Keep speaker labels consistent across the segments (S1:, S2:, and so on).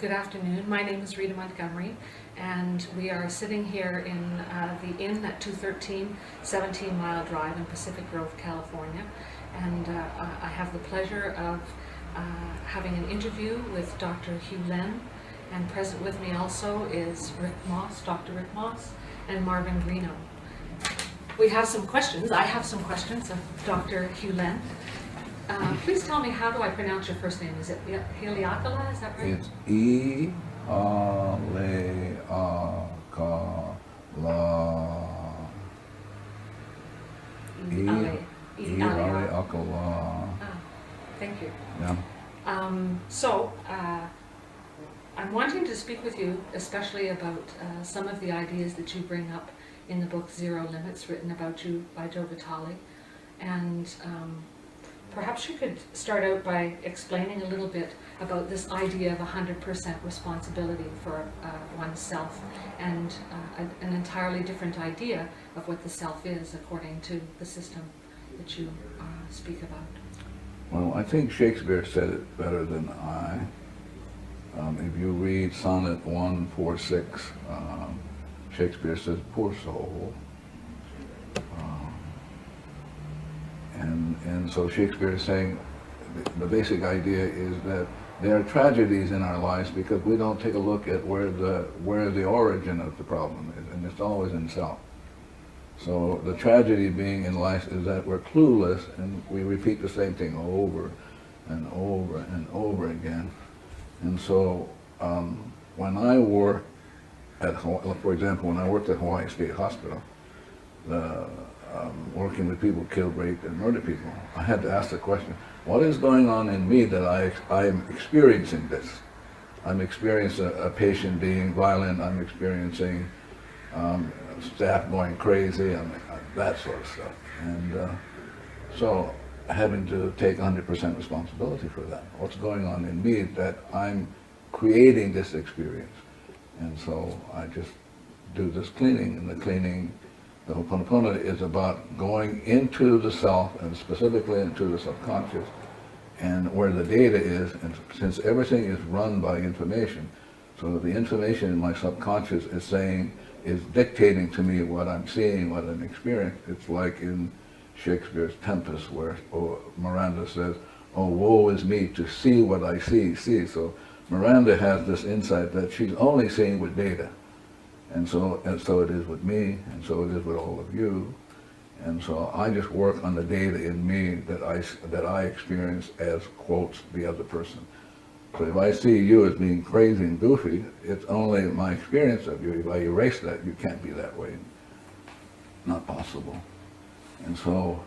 S1: Good afternoon. My name is Rita Montgomery, and we are sitting here in the Inn at 213 17 Mile Drive in Pacific Grove, California. And I have the pleasure of having an interview with Dr. Hew Len, and present with me also is Rick Moss, Dr. Rick Moss, and Marvin Greeno. We have some questions. I have some questions of Dr. Hew Len. Please tell me, how do I pronounce your first name? Is it Heliakala? Is that right?
S2: It's E-A-L-E-A-K-A-L-A. E-A-L-E-A-K-A-L-A.
S1: Thank you.
S2: Yeah.
S1: I'm wanting to speak with you especially about some of the ideas that you bring up in the book Zero Limits, written about you by Joe Vitale. And perhaps you could start out by explaining a little bit about this idea of 100% responsibility for oneself, and an entirely different idea of what the self is according to the system that you speak about.
S2: Well, I think Shakespeare said it better than I. If you read Sonnet 146, Shakespeare says, "Poor soul." And so Shakespeare is saying the basic idea is that there are tragedies in our lives because we don't take a look at where the origin of the problem is, and it's always in self. So the tragedy being in life is that we're clueless and we repeat the same thing over and over and over again. And so when I work at, for example, when I worked at Hawaii State Hospital, working with people killed, raped, and murdered people, I had to ask the question, what is going on in me that I am experiencing this? I'm experiencing a patient being violent, I'm experiencing staff going crazy, and that sort of stuff. And so having to take 100% responsibility for that. What's going on in me that I'm creating this experience? And so I just do this cleaning, and the cleaning, the Ho'oponopono is about going into the self, and specifically into the subconscious, and where the data is. And since everything is run by information, so the information in my subconscious is dictating to me what I'm seeing, what I'm experiencing. It's like in Shakespeare's Tempest, where Miranda says, "Oh, woe is me to see what I see." So Miranda has this insight that she's only seeing with data. And so it is with me, and so it is with all of you. And so I just work on the data in me that I experience as, quotes, the other person. So if I see you as being crazy and goofy, it's only my experience of you. If I erase that, you can't be that way. Not possible. And so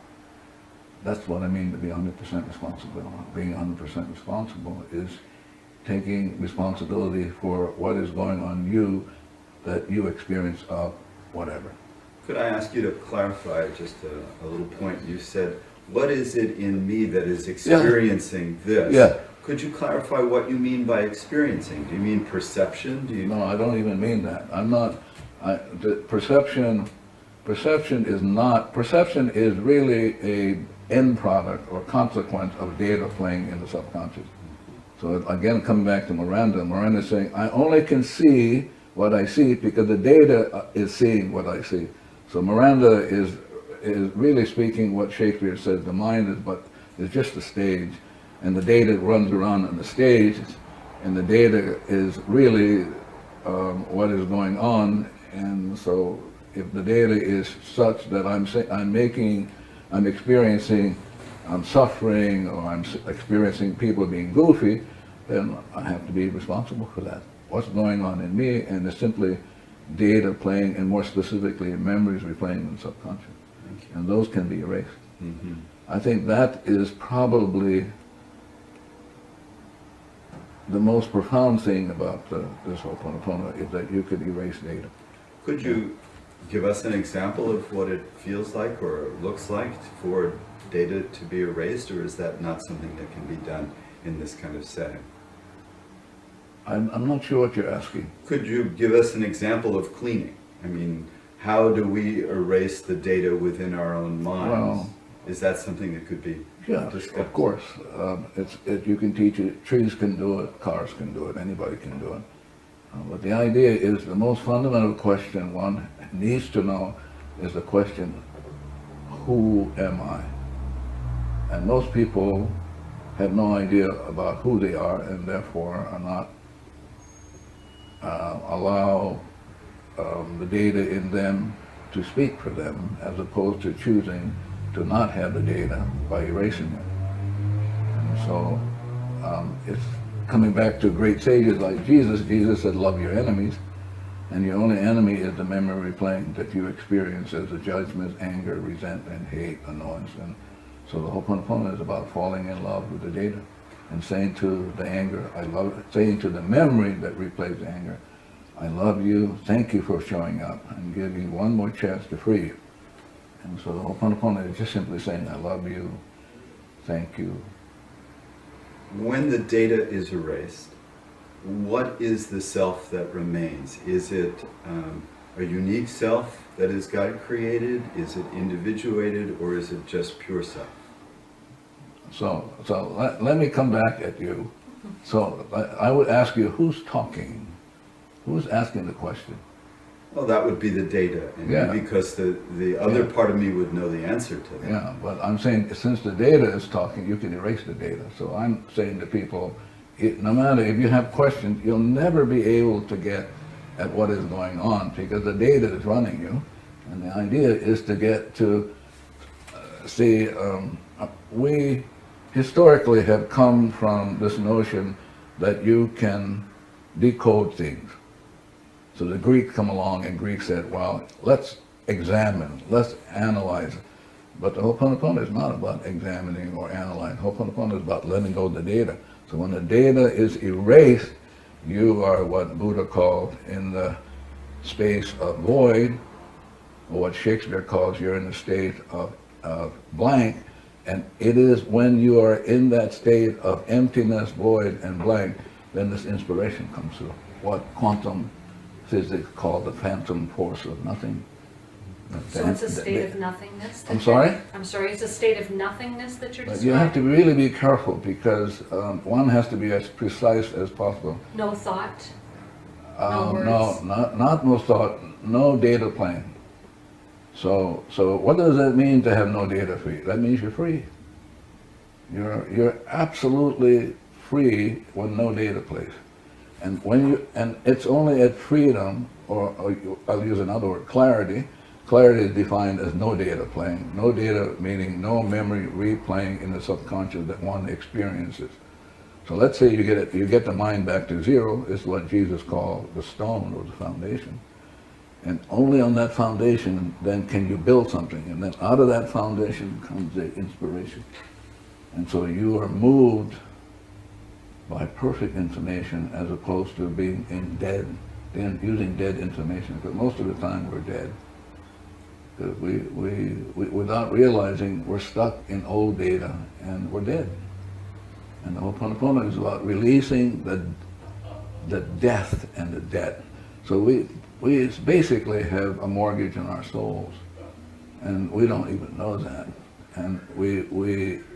S2: that's what I mean to be 100% responsible. Being 100% responsible is taking responsibility for what is going on in you that you experience of whatever.
S3: Could I ask you to clarify just a little point? You said, what is it in me that is experiencing this?
S2: Yeah.
S3: Could you clarify what you mean by experiencing? Do you mean perception?
S2: No, I don't even mean that. I'm not, perception is really a end product or consequence of data playing in the subconscious. So again, coming back to Miranda's saying, I only can see what I see because the data is seeing what I see. So Miranda is really speaking what Shakespeare says, the mind is just a stage, and the data runs around on the stage, and the data is really what is going on. And so if the data is such that I'm experiencing suffering, or I'm experiencing people being goofy, then I have to be responsible for that. What's going on in me, and it's simply data playing, and more specifically memories replaying in the subconscious. And those can be erased. Mm-hmm. I think that is probably the most profound thing about this Ho'oponopono, is that you could erase data.
S3: Could you give us an example of what it feels like or looks like for data to be erased, or is that not something that can be done in this kind of setting?
S2: I'm not sure what you're asking.
S3: Could you give us an example of cleaning? I mean, how do we erase the data within our own minds? Is that something that could be
S2: Yeah,
S3: discussed?
S2: of course. You can teach it. Trees can do it. Cars can do it. Anybody can do it. But the idea is the most fundamental question one needs to know is the question, who am I? And most people have no idea about who they are, and therefore are not allow the data in them to speak for them, as opposed to choosing to not have the data by erasing it. And so it's coming back to great sages like Jesus. Jesus said, love your enemies, and your only enemy is the memory replaying that you experience as a judgment, anger, resentment, hate, annoyance. And so the Ho'oponopono is about falling in love with the data and saying to the anger, I love it, saying to the memory that replays the anger, I love you, thank you for showing up, and give you one more chance to free you. And so the Ho'oponopono is just simply saying, I love you, thank you.
S3: When the data is erased, what is the self that remains? Is it a unique self that is God created? Is it individuated, or is it just pure self?
S2: So let me come back at you. So I would ask you, who's talking? Who's asking the question?
S3: Well, that would be the data, and
S2: Yeah.
S3: because the other part of me would know the answer to that.
S2: Yeah, but I'm saying since the data is talking, you can erase the data. So I'm saying to people, no matter if you have questions, you'll never be able to get at what is going on because the data is running you. And the idea is to get to see, we historically have come from this notion that you can decode things. So the Greeks come along and Greeks said, well, let's examine, let's analyze. But the Ho'oponopono is not about examining or analyzing. Ho'oponopono is about letting go of the data. So when the data is erased, you are what Buddha called in the space of void, or what Shakespeare calls you're in the state of blank. And it is when you are in that state of emptiness, void, and blank, then this inspiration comes through. What quantum physics called the phantom force of nothing.
S1: So it's a state of nothingness?
S2: I'm sorry?
S1: I'm sorry, it's a state of nothingness that you're
S2: But
S1: describing?
S2: you have to really be careful because one has to be as precise as possible.
S1: No thought? No words?
S2: No, not no thought, no data plane. So what does that mean to have no data free? That means you're free. You're absolutely free when no data plays. And it's only at freedom, or I'll use another word, clarity. Clarity is defined as no data playing. No data meaning no memory replaying in the subconscious that one experiences. So let's say you get the mind back to zero. Is what Jesus called the stone or the foundation. And only on that foundation then can you build something. And then out of that foundation comes the inspiration. And so you are moved by perfect information as opposed to being using dead information. Because most of the time we're dead. Because we without realizing we're stuck in old data and we're dead. And the Ho'oponopono is about releasing the death and the debt. So we basically have a mortgage on our souls, and we don't even know that. And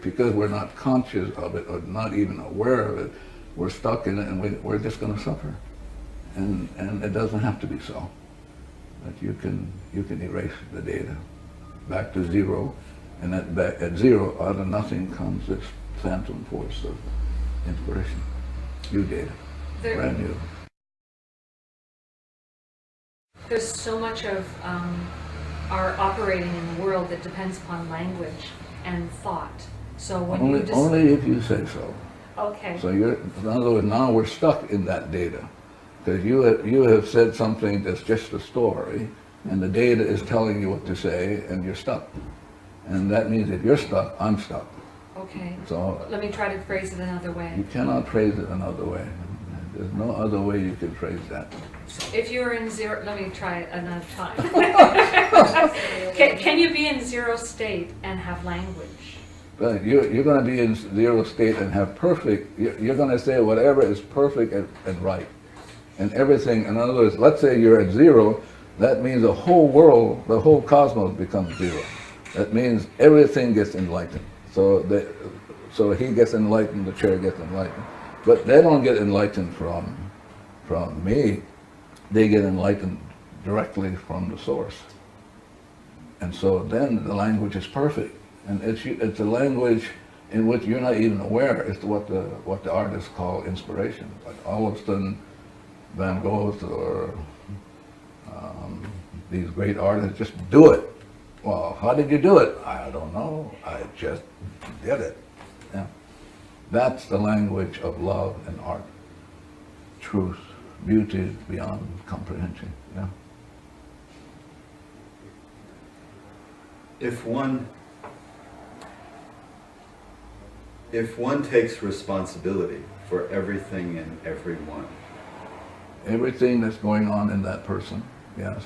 S2: because we're not conscious of it or not even aware of it, we're stuck in it, and we're just going to suffer. And it doesn't have to be so. But you can erase the data back to zero, and at zero, out of nothing comes this phantom force of inspiration. New data, brand new.
S1: There's so much of our operating in the world that depends upon language and thought. So when
S2: only if you say so.
S1: Okay.
S2: So in other words, now we're stuck in that data. Because you have said something that's just a story, and the data is telling you what to say, and you're stuck. And that means if you're stuck, I'm stuck.
S1: Okay.
S2: So
S1: let me try to phrase it another way.
S2: You cannot phrase it another way. There's no other way you can phrase that.
S1: If you're in zero, let me try it another time. Can you be in zero state and have language?
S2: But you're going to be in zero state and have perfect, you're going to say whatever is perfect and right. And everything, in other words, let's say you're at zero, that means the whole world, the whole cosmos becomes zero. That means everything gets enlightened. So he gets enlightened, the chair gets enlightened. But they don't get enlightened from me. They get enlightened directly from the source. And so then the language is perfect. And it's a language in which you're not even aware. It's what the artists call inspiration. Like all of a sudden, Van Gogh or these great artists just do it. Well, how did you do it? I don't know. I just did it. Yeah. That's the language of love and art. Truth, beauty beyond comprehension. Yeah.
S3: If one takes responsibility for everything and everyone,
S2: Everything that's going on in that person, yes.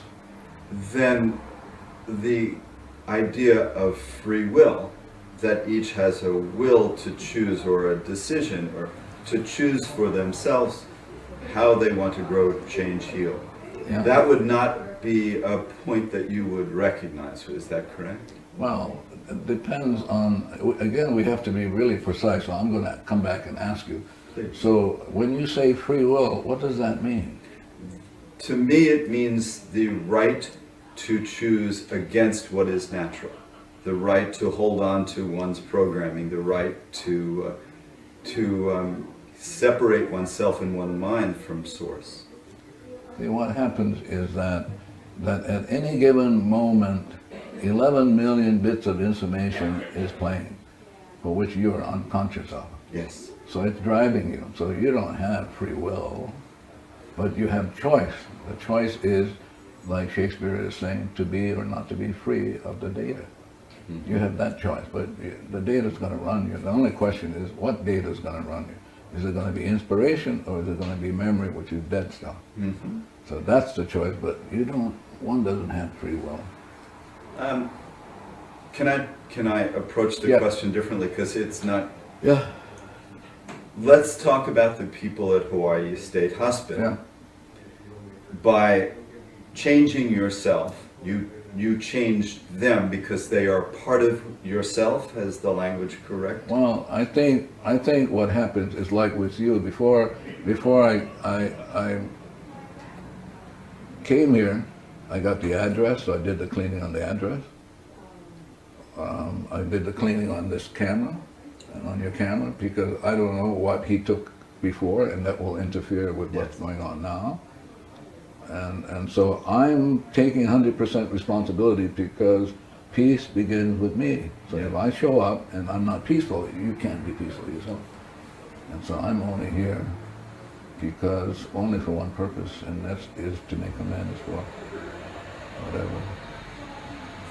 S3: then the idea of free will, that each has a will to choose or a decision or to choose for themselves how they want to grow, change, heal.
S2: Yeah.
S3: That would not be a point that you would recognize, is that correct?
S2: Well, it depends on, again, we have to be really precise, so I'm going to come back and ask you.
S3: Please.
S2: So when you say free will, what does that mean?
S3: To me, it means the right to choose against what is natural, the right to hold on to one's programming, the right to separate oneself in one mind from source.
S2: See, what happens is that at any given moment, 11 million bits of information is playing, for which you are unconscious of.
S3: Yes.
S2: So it's driving you. So you don't have free will, but you have choice. The choice is, like Shakespeare is saying, to be or not to be free of the data. You have that choice, but the data is going to run you. The only question is, what data is going to run you? Is it going to be inspiration, or is it going to be memory, which is dead stuff?
S3: Mm-hmm.
S2: So that's the choice, but one doesn't have free will.
S3: Can I approach the
S2: Yeah.
S3: question differently, because it's not.
S2: Yeah.
S3: Let's talk about the people at Hawaii State Hospital.
S2: Yeah.
S3: By changing yourself, you changed them because they are part of yourself. Is the language correct?
S2: Well, I think what happens is like with you. Before I came here, I got the address, so I did the cleaning on the address. I did the cleaning on this camera and on your camera, because I don't know what he took before, and that will interfere with what's going on now. And so I'm taking 100% responsibility, because peace begins with me. So if I show up and I'm not peaceful, you can't be peaceful yourself. And so I'm only here because only for one purpose, and that is to make amends for whatever.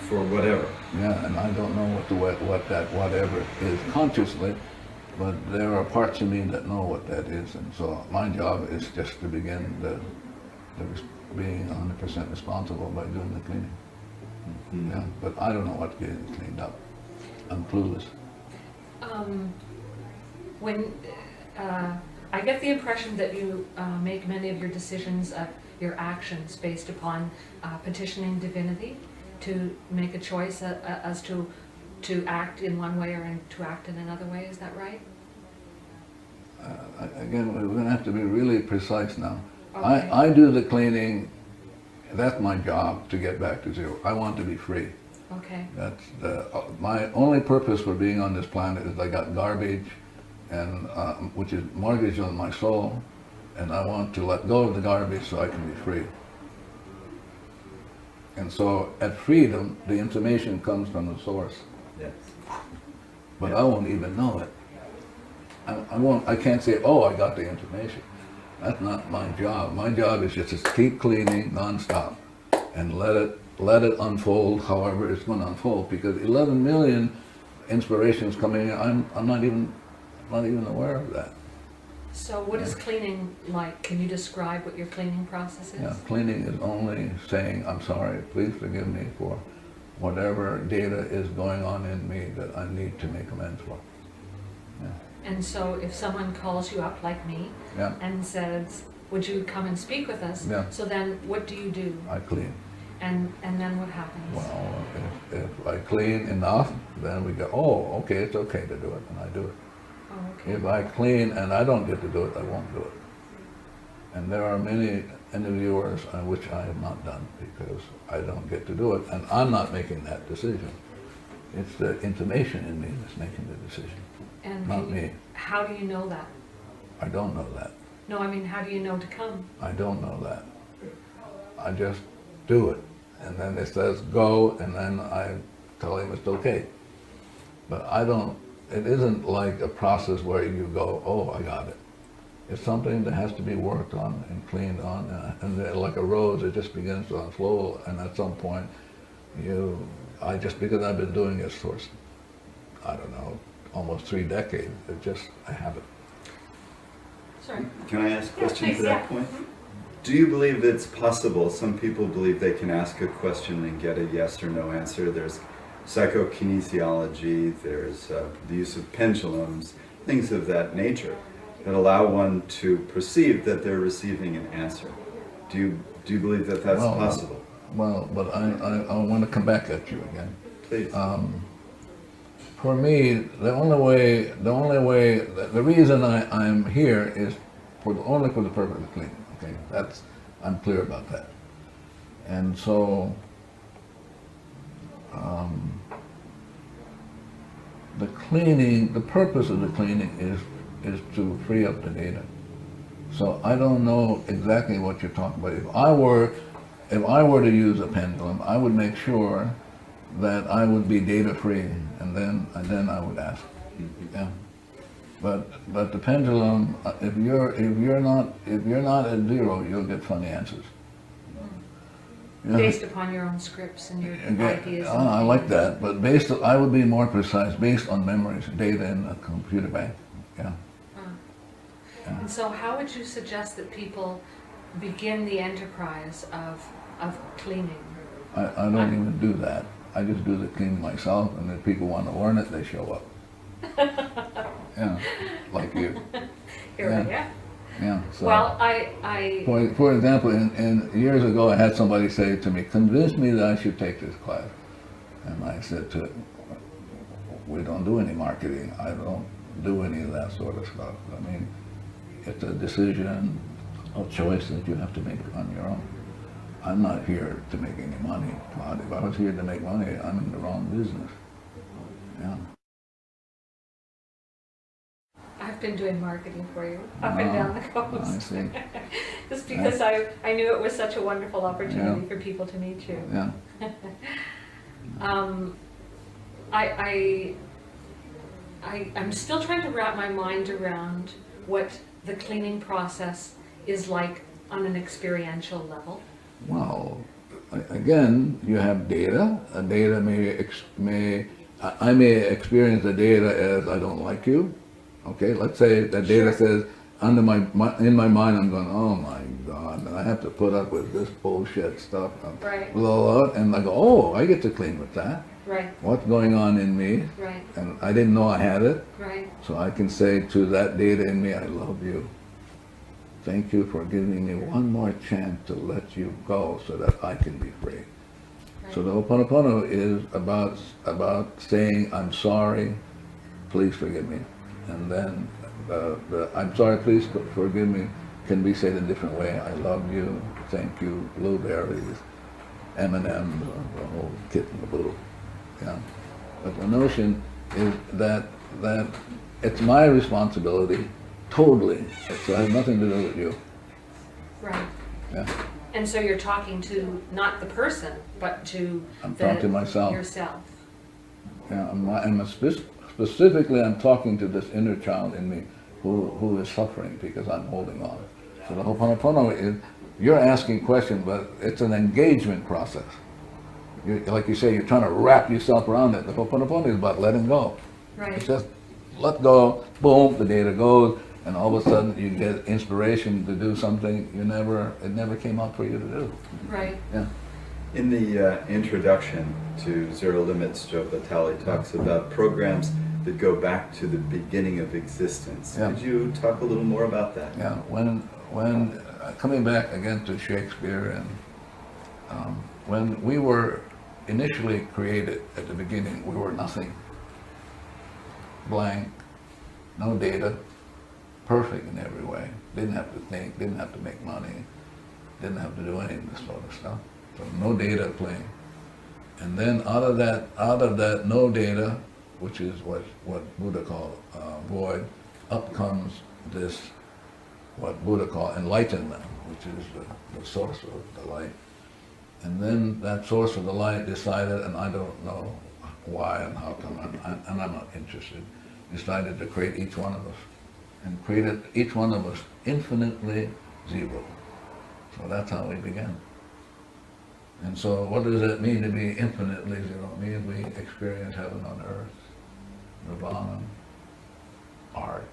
S3: For whatever.
S2: Yeah, and I don't know what that whatever is consciously, but there are parts of me that know what that is, and so my job is just to begin being 100% responsible by doing the cleaning. Mm-hmm. Yeah, but I don't know what's getting cleaned up. I'm clueless.
S1: I get the impression that you make many of your decisions, your actions, based upon petitioning divinity to make a choice as to act in one way or to act in another way. Is that right?
S2: Again, we're going to have to be really precise now.
S1: Okay.
S2: I do the cleaning. That's my job, to get back to zero. I want to be free.
S1: Okay.
S2: That's my only purpose for being on this planet is I got garbage, and which is mortgaged on my soul, and I want to let go of the garbage so I can be free. And so at freedom, the information comes from the source.
S3: Yes.
S2: But I won't even know it. I can't say, oh, I got the information. That's not my job. My job is just to keep cleaning nonstop and let it unfold however it's going to unfold, because 11 million inspirations coming in, I'm not even aware of that.
S1: So what is cleaning like? Can you describe what your cleaning process is?
S2: Yeah, cleaning is only saying, I'm sorry, please forgive me for whatever data is going on in me that I need to make amends for. Yeah.
S1: And so if someone calls you up like me
S2: Yeah.
S1: and says, would you come and speak with us?
S2: Yeah.
S1: So then what do you do?
S2: I clean.
S1: And then what happens?
S2: Well, if I clean enough, then we go, oh, okay, it's okay to do it, and I do it.
S1: Oh, okay.
S2: If I clean and I don't get to do it, I won't do it. And there are many interviewers on which I have not done because I don't get to do it, and I'm not making that decision. It's the information in me that's making the decision,
S1: And
S2: not me.
S1: how do you know that?
S2: I don't know that.
S1: No, I mean, how do you know to come?
S2: I don't know that. I just do it. And then it says go, and then I tell him it's okay. But I don't, it isn't like a process where you go, oh, I got it. It's something that has to be worked on and cleaned on, and then like a rose, it just begins to unfold, and at some point, because I've been doing this for, I don't know, almost 3 decades, I have it.
S1: Sorry.
S3: Can I ask a question
S1: please,
S3: to that
S1: yeah.
S3: point? Do you believe it's possible, some people believe they can ask a question and get a yes or no answer. There's psychokinesiology, there's the use of pendulums, things of that nature that allow one to perceive that they're receiving an answer. Do you believe that that's possible?
S2: Well, but I want to come back at you again.
S3: Please.
S2: For me, the reason I'm here is only for the purpose of cleaning. Okay, I'm clear about that. And so, the purpose of the cleaning is to free up the data. So I don't know exactly what you're talking about. If I were to use a pendulum, I would make sure that I would be data free, and then I would ask. Yeah. But the pendulum, if you're not at zero, you'll get funny answers. Yeah.
S1: Based upon your own scripts and your ideas.
S2: I like that, but I would be more precise, based on memories, data in a computer bank. Yeah. Yeah.
S1: And so how would you suggest that people begin the enterprise of cleaning?
S2: I don't even do that. I just do the cleaning myself, and if people want to learn it, they show up. Yeah, like you.
S1: Here
S2: Yeah.
S1: we are.
S2: Yeah. So,
S1: Well,
S2: for example, in years ago, I had somebody say to me, "Convince me that I should take this class," and I said to him, "We don't do any marketing. I don't do any of that sort of stuff. I mean, it's a decision, a choice that you have to make on your own. I'm not here to make any money. God, if I was here to make money, I'm in the wrong business." Yeah.
S1: I've been doing marketing for you up and down the coast.
S2: I see.
S1: Just because I knew it was such a wonderful opportunity
S2: Yeah.
S1: for people to meet you.
S2: Yeah.
S1: I'm still trying to wrap my mind around what the cleaning process is like on an experiential level.
S2: Well, again, you have data. Data I may experience the data as I don't like you. Okay, let's say that data says in my mind I'm going, oh my God, and I have to put up with this bullshit stuff.
S1: Right.
S2: Blah, blah, and I go, oh, I get to clean with that.
S1: Right.
S2: What's going on in me?
S1: Right.
S2: And I didn't know I had it.
S1: Right.
S2: So I can say to that data in me, I love you. Thank you for giving me one more chance to let you go so that I can be free.
S1: Right.
S2: So the Ho'oponopono is about saying, I'm sorry, please forgive me. And then the I'm sorry, please forgive me can be said in a different way. I love you, thank you, blueberries, M&M's, the whole kit and caboodle. Yeah. But the notion is that it's my responsibility, totally. So it has nothing to do with you.
S1: Right.
S2: Yeah.
S1: And so you're talking to not the person, but to
S2: I'm talking to myself.
S1: Yourself.
S2: Yeah. Specifically, I'm talking to this inner child in me who is suffering because I'm holding on. So the Ho'oponopono is, you're asking questions, but it's an engagement process. Like you say, you're trying to wrap yourself around it. The Ho'oponopono is about letting go.
S1: Right.
S2: It's just let go, boom, the data goes, and all of a sudden you get inspiration to do something it never came out for you to do.
S1: Right.
S2: Yeah.
S3: In the introduction to Zero Limits, Joe Vitale talks about programs that go back to the beginning of existence.
S2: Yeah.
S3: Could you talk a little more about that?
S2: Yeah. When coming back again to Shakespeare and when we were initially created at the beginning, we were nothing. Blank, no data, perfect in every way. Didn't have to think, didn't have to make money, didn't have to do any of this sort of stuff. So no data playing. And then out of that no data, which is what Buddha called void, up comes this, what Buddha called enlightenment, which is the source of the light. And then that source of the light decided, and I don't know why and how come, and I'm not interested, decided to create each one of us, and created each one of us infinitely zero. So that's how we began. And so what does it mean to be infinitely zero? It means we experience heaven on earth, nirvana, art,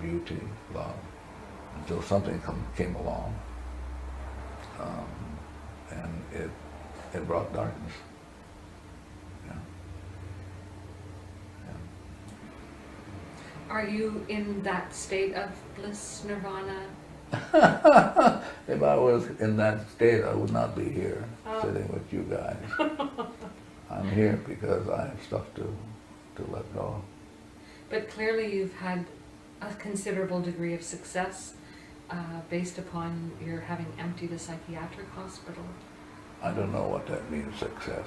S2: beauty, love, until something came along, and it brought darkness. Yeah. Yeah.
S1: Are you in that state of bliss, nirvana?
S2: If I was in that state, I would not be here sitting with you guys. I'm here because I have stuff to let go.
S1: But clearly you've had a considerable degree of success based upon your having emptied a psychiatric hospital.
S2: I don't know what that means, success.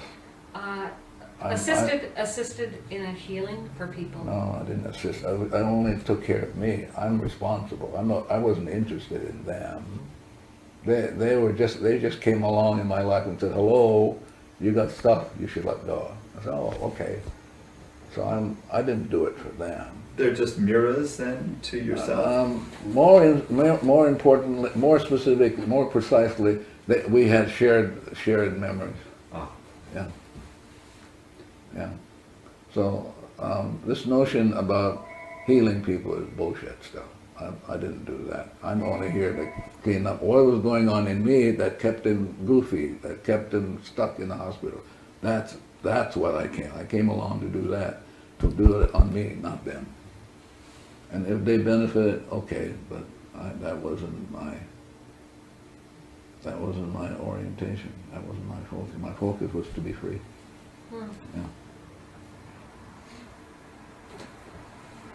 S1: Assisted in a healing for people.
S2: No, I didn't assist. I only took care of me. I'm responsible. I wasn't interested in them. They just came along in my life and said, hello, you got stuff you should let go. I said, oh, okay. So I didn't do it for them.
S3: They're just mirrors then to yourself?
S2: More importantly, more specifically, more precisely, that we had shared memories.
S3: Ah.
S2: Yeah. Yeah. So this notion about healing people is bullshit stuff. I didn't do that. I'm only here to clean up what was going on in me that kept him goofy, that kept him stuck in the hospital. That's what I came. I came along to do that, to do it on me, not them. And if they benefit, okay, but that wasn't my orientation. That wasn't my focus. My focus was to be free.
S1: Hmm.
S2: Yeah.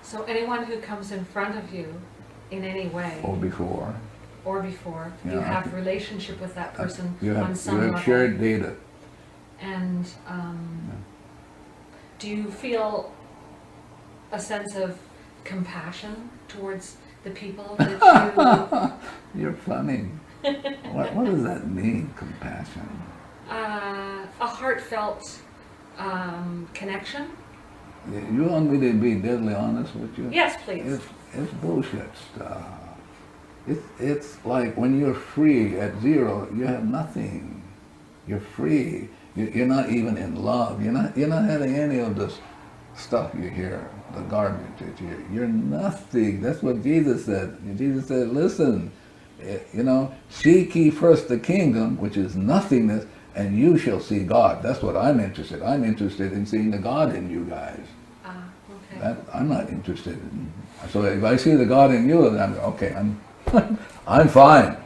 S1: So anyone who comes in front of you in any way,
S2: Or before.
S1: you
S2: Yeah,
S1: have relationship with that person
S2: You
S1: on
S2: have
S1: some level.
S2: shared data.
S1: And do you feel a sense of compassion towards the people that you...
S2: You're funny. What does that mean, compassion?
S1: A heartfelt connection?
S2: You want me to be deadly honest with you?
S1: Yes, please.
S2: It's bullshit stuff. It's like when you're free at zero, you have nothing. You're free. You're not even in love. You're not having any of this stuff you hear, the garbage that you hear. You're nothing. That's what Jesus said. Jesus said, listen, seek ye first the kingdom, which is nothingness, and you shall see God. That's what I'm interested. I'm interested in seeing the God in you guys.
S1: Okay.
S2: I'm not interested in. So if I see the God in you, then I'm okay. I'm fine.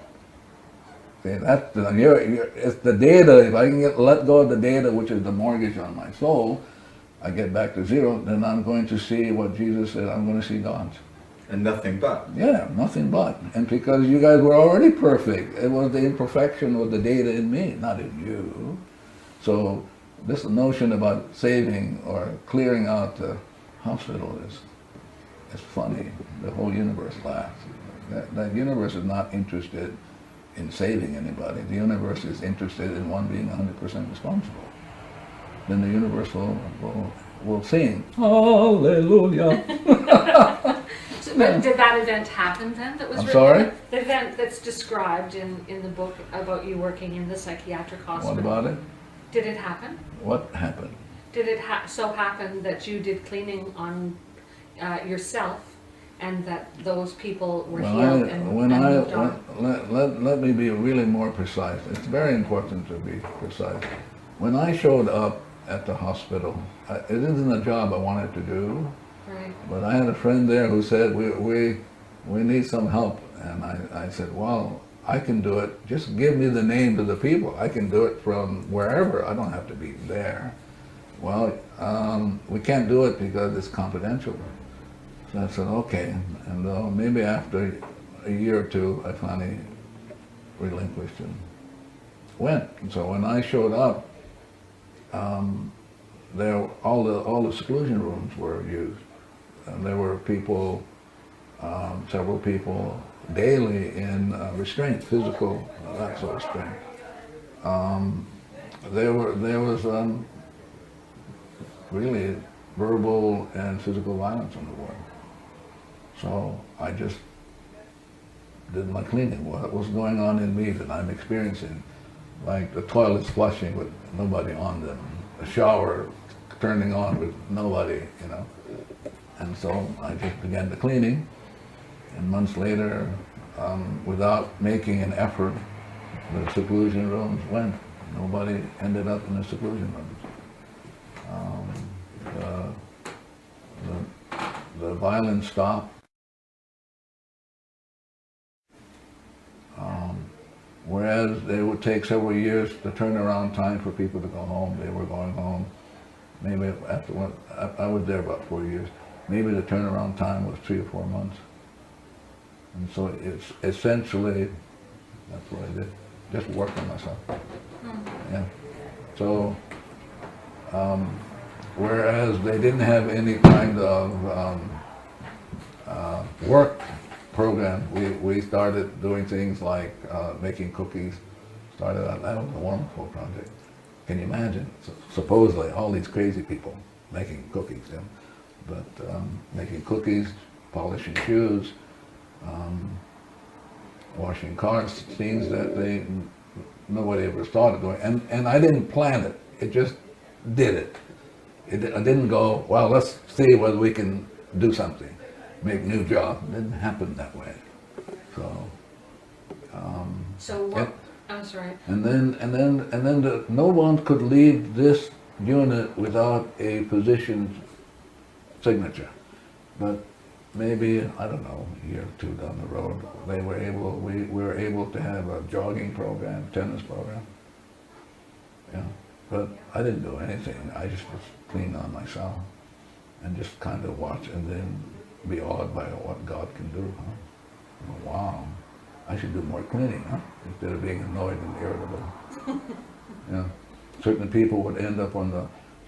S2: See, it's the data. If I can let go of the data, which is the mortgage on my soul, I get back to zero. Then I'm going to see what Jesus said. I'm going to see God.
S3: And nothing but.
S2: Yeah, nothing but. And because you guys were already perfect, it was the imperfection with the data in me, not in you. So this notion about saving or clearing out the hospital is funny. The whole universe laughs. That universe is not interested in saving anybody. The universe is interested in one being 100% responsible. Then the universe will sing, hallelujah.
S1: But did that event happen then? That was
S2: I'm sorry?
S1: The event that's described in the book about you working in the psychiatric hospital.
S2: What about it?
S1: Did it happen?
S2: What happened?
S1: Did it so happen that you did cleaning on yourself and that those people were healed and moved on?
S2: Let me be really more precise. It's very important to be precise. When I showed up at the hospital, it isn't a job I wanted to do.
S1: Right.
S2: But I had a friend there who said, we need some help. And I said, well, I can do it. Just give me the names of the people. I can do it from wherever. I don't have to be there. Well, we can't do it because it's confidential. So I said, okay. And maybe after a year or two, I finally relinquished and went. And so when I showed up, all the seclusion rooms were used. And there were people, several people daily in restraint, physical, that sort of restraint. There was really verbal and physical violence in the ward. So I just did my cleaning. What was going on in me that I'm experiencing? Like the toilets flushing with nobody on them, the shower turning on with nobody, you know. And so I just began the cleaning, and months later, without making an effort, the seclusion rooms went. Nobody ended up in the seclusion rooms. The violence stopped. Whereas it would take several years, the turnaround time for people to go home, they were going home. Maybe after I was there about 4 years. Maybe the turnaround time was 3 or 4 months. And so it's essentially, that's what I did, just work on myself. Yeah. So, whereas they didn't have any kind of work program, we started doing things like making cookies. Started out, that was a wonderful project. Can you imagine? So, supposedly all these crazy people making cookies, yeah? But making cookies, polishing shoes, washing cars, things that nobody ever thought of doing. And I didn't plan it, it just did it. I didn't go, well, let's see whether we can do something, make new jobs. It didn't happen that way.
S1: So what? I'm sorry.
S2: And then no one could leave this unit without a physician's signature. But maybe, I don't know, a year or two down the road, we were able to have a jogging program, tennis program. Yeah. But I didn't do anything. I just was clean on myself and just kind of watch and then be awed by what God can do. Huh? Oh, wow, I should do more cleaning, huh? Instead of being annoyed and irritable. Yeah. Certain people would end up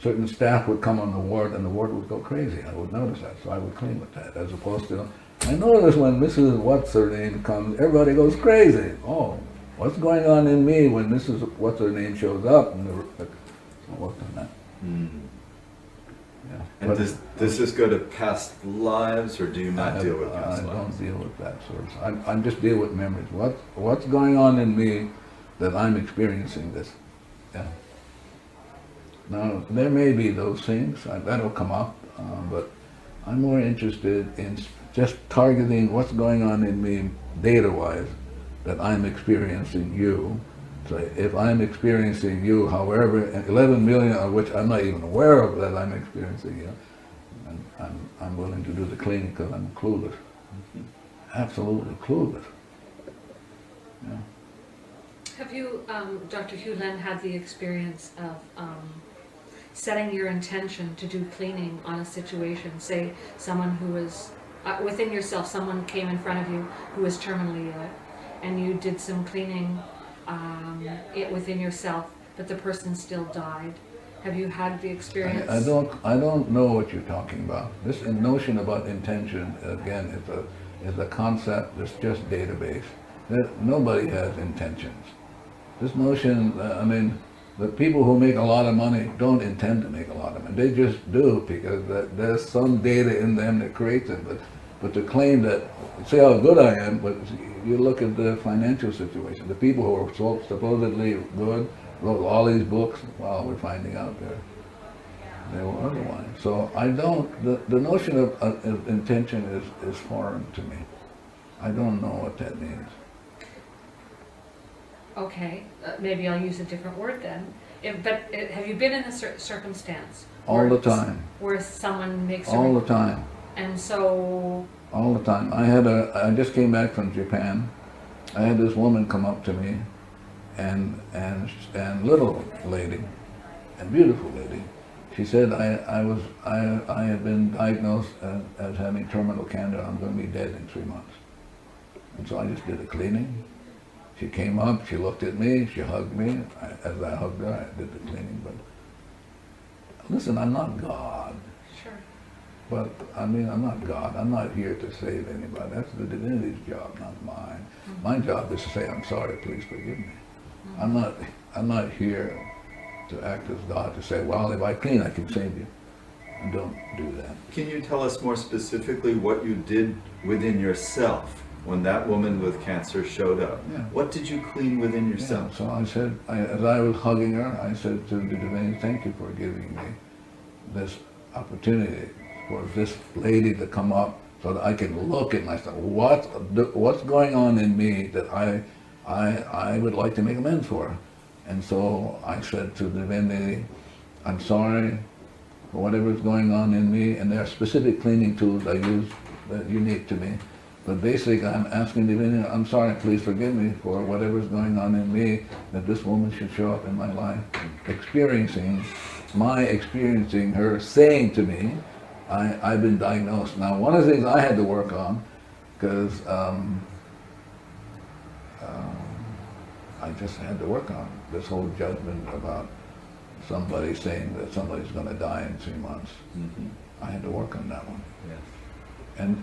S2: certain staff would come on the ward and the ward would go crazy. I would notice that, so I would clean with that, as opposed to, I notice when Mrs. What's-Her-Name comes, everybody goes crazy. Oh, what's going on in me when Mrs. What's-Her-Name shows up? And so I worked on that. Yeah.
S3: And does this go to past lives, or do you not deal with past lives?
S2: I don't deal with that sort of. I just deal with memories. What's going on in me that I'm experiencing this? Yeah. Now there may be those things that'll come up, but I'm more interested in just targeting what's going on in me data-wise that I'm experiencing you. So if I'm experiencing you, however, 11 million of which I'm not even aware of that I'm experiencing you, and I'm willing to do the cleaning because I'm clueless. Absolutely clueless. Yeah.
S1: Have you, Dr. Hew Len, had the experience of setting your intention to do cleaning on a situation? Say someone who was, within yourself, someone came in front of you who was terminally ill, and you did some cleaning within yourself, but the person still died. Have you had the experience?
S2: I don't know what you're talking about. This notion about intention, again, is a concept that's just database. Nobody has intentions. This notion, I mean, the people who make a lot of money don't intend to make a lot of money. They just do because there's some data in them that creates it. But to claim that, say how good I am, but you look at the financial situation. The people who are supposedly good wrote all these books. Well, we're finding out they were otherwise. So I don't, the notion of intention is foreign to me. I don't know what that means.
S1: Okay, maybe I'll use a different word then. Have you been in a circumstance?
S2: All the time.
S1: Where someone makes a...
S2: All the time.
S1: And so...
S2: All the time. I just came back from Japan, I had this woman come up to me, and little lady, and beautiful lady. She said, I had been diagnosed as having terminal cancer. I'm going to be dead in 3 months. And so I just did a cleaning. She came up, she looked at me, she hugged me. As I hugged her, I did the cleaning. But listen, I'm not God.
S1: Sure.
S2: But I mean, I'm not God. I'm not here to save anybody. That's the divinity's job, not mine.
S1: Mm-hmm.
S2: My job is to say, I'm sorry, please forgive me.
S1: Mm-hmm.
S2: I'm not here to act as God to say, well, if I clean, I can save you. And don't do that.
S3: Can you tell us more specifically what you did within yourself when that woman with cancer showed up?
S2: Yeah.
S3: What did you clean within
S2: Yeah,
S3: yourself?
S2: so I said, as I was hugging her, I said to the divinity, thank you for giving me this opportunity for this lady to come up so that I can look at myself. What's going on in me that I would like to make amends for? And so I said to the divinity, I'm sorry for whatever's going on in me, and there are specific cleaning tools I use that are unique to me. But basically, I'm asking divinity, I'm sorry, please forgive me for whatever's going on in me, that this woman should show up in my life, experiencing her saying to me, I've been diagnosed. Now, one of the things I had to work on, because I just had to work on this whole judgment about somebody saying that somebody's going to die in 3 months.
S3: Mm-hmm.
S2: I had to work on that one.
S3: Yes.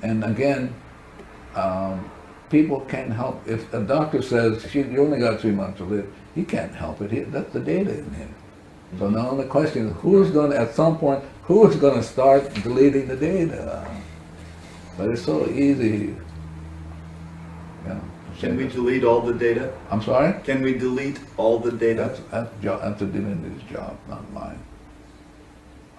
S2: And again, people can't help. If a doctor says you only got 3 months to live, he can't help it. That's the data in him. So now the question is, at some point, who's going to start deleting the data? But it's so easy.
S3: Can we delete all the data?
S2: I'm sorry?
S3: Can we delete all the data?
S2: That's the divinity's job, not mine.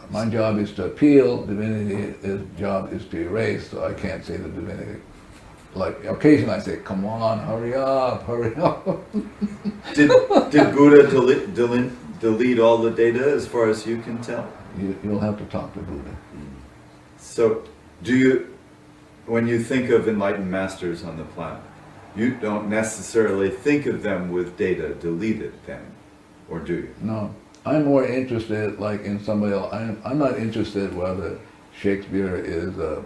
S2: My job is to appeal, divinity's job is to erase, so I can't say to divinity. Like, occasionally I say, come on, hurry up, hurry up.
S3: Did Buddha delete all the data as far as you can tell?
S2: You'll have to talk to Buddha.
S3: So, when you think of enlightened masters on the planet, you don't necessarily think of them with data deleted then, or do you?
S2: No, I'm more interested, like in somebody else. I'm not interested whether Shakespeare is a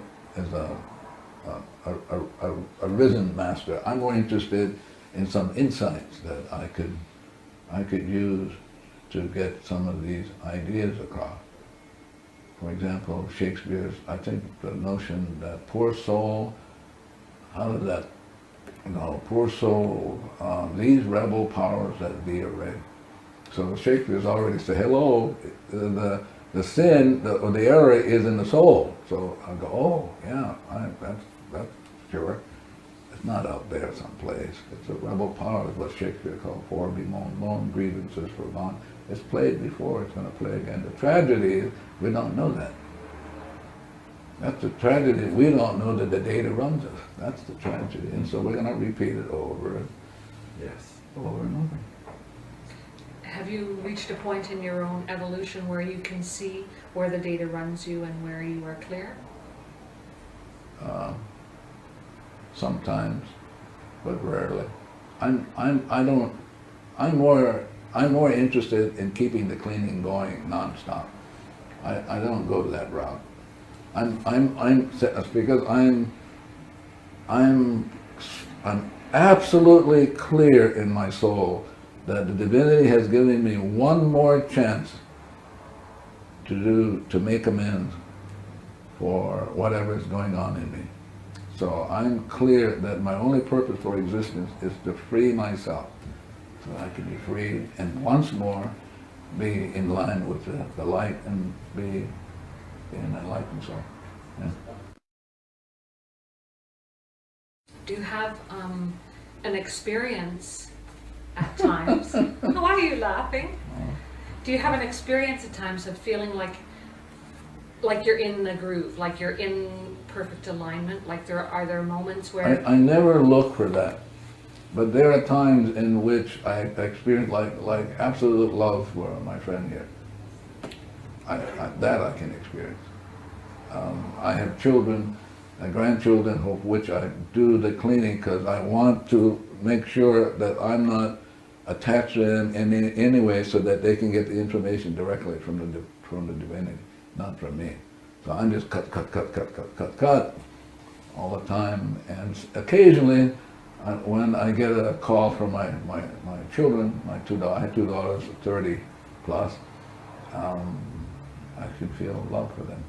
S2: risen master. I'm more interested in some insights that I could use to get some of these ideas across. For example, Shakespeare's, I think the notion that poor soul, how did that, poor soul, these rebel powers that be arrayed. So Shakespeare's already said, hello, the sin, or the error is in the soul. So I go, oh, yeah, that's sure. It's not out there someplace. It's a rebel power, is what Shakespeare called for, bemoan grievances for gone. It's played before, it's going to play again. The tragedy is we don't know that. That's the tragedy. We don't know that the data runs us. That's the tragedy. And so we're going to repeat it over and over and over.
S1: Have you reached a point in your own evolution where you can see where the data runs you and where you are clear?
S2: Sometimes, but rarely. I'm more interested in keeping the cleaning going nonstop. I don't go that route. Because I'm absolutely clear in my soul that the divinity has given me one more chance to make amends for whatever is going on in me. So I'm clear that my only purpose for existence is to free myself, so I can be free and once more be in line with the light and be an enlightened soul. Yeah.
S1: Do you have an experience at times? Why are you laughing? Do you have an experience at times of feeling like you're in the groove, like you're in perfect alignment? Like are there moments where... I never look for that. But there are times in which I experience like absolute love for my friend here. That I can experience. I have children and grandchildren of which I do the cleaning because I want to
S2: make sure that I'm not attached to them in any way so that they can get the information directly from the divinity, not from me. So I'm just cut all the time, and occasionally when I get a call from my children, I had 2 daughters, 30 plus, I should feel love for them.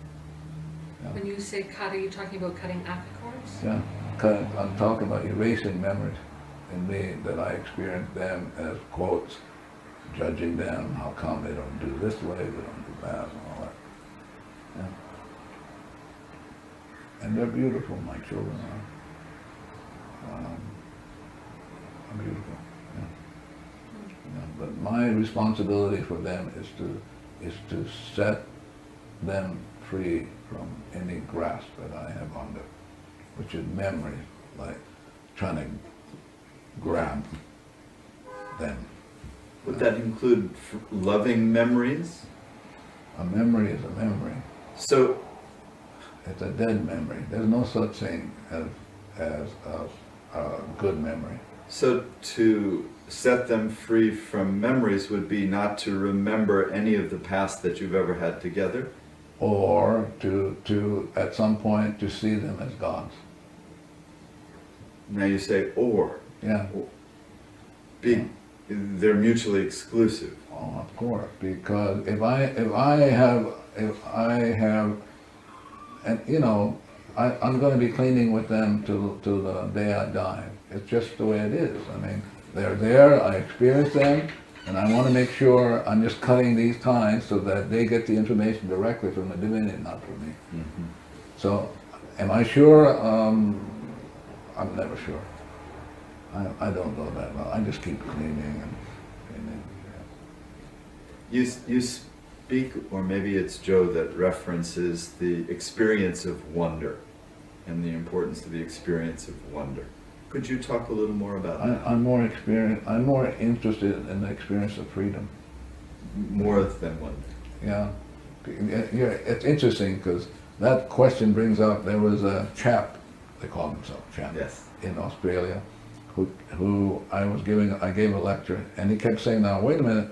S2: Yeah.
S1: When you say cut, are you talking about cutting apple cores?
S2: Yeah, I'm talking about erasing memories in me that I experienced them as quotes, judging them, how come they don't do this way, they don't do that, and all that. Yeah. And they're beautiful, my children are beautiful. Yeah. Yeah. But my responsibility for them is to set them free from any grasp that I have on them, which is memory, like trying to grab them.
S3: Would that include loving memories?
S2: A memory is a memory.
S3: So
S2: It's a dead memory. There's no such thing as a good memory.
S3: So to set them free from memories would be not to remember any of the past that you've ever had together?
S2: Or to at some point to see them as gods.
S3: Now you say or.
S2: Yeah.
S3: They're mutually exclusive.
S2: Oh, of course, because if I have, and you know, I'm going to be cleaning with them till the day I die. It's just the way it is. I mean, they're there, I experience them, and I want to make sure I'm just cutting these ties so that they get the information directly from the divinity, not from me.
S3: Mm-hmm.
S2: So, am I sure? I'm never sure. I don't know that well. I just keep cleaning and cleaning. Yeah.
S3: You speak, or maybe it's Joe that references the experience of wonder and the importance of the experience of wonder. Could you talk a little more about that?
S2: I'm more interested in the experience of freedom.
S3: More than wonder.
S2: Yeah. It's interesting because that question brings up, there was a chap, they call himself chap,
S3: Yes.
S2: in Australia, who I gave a lecture, and he kept saying, now wait a minute,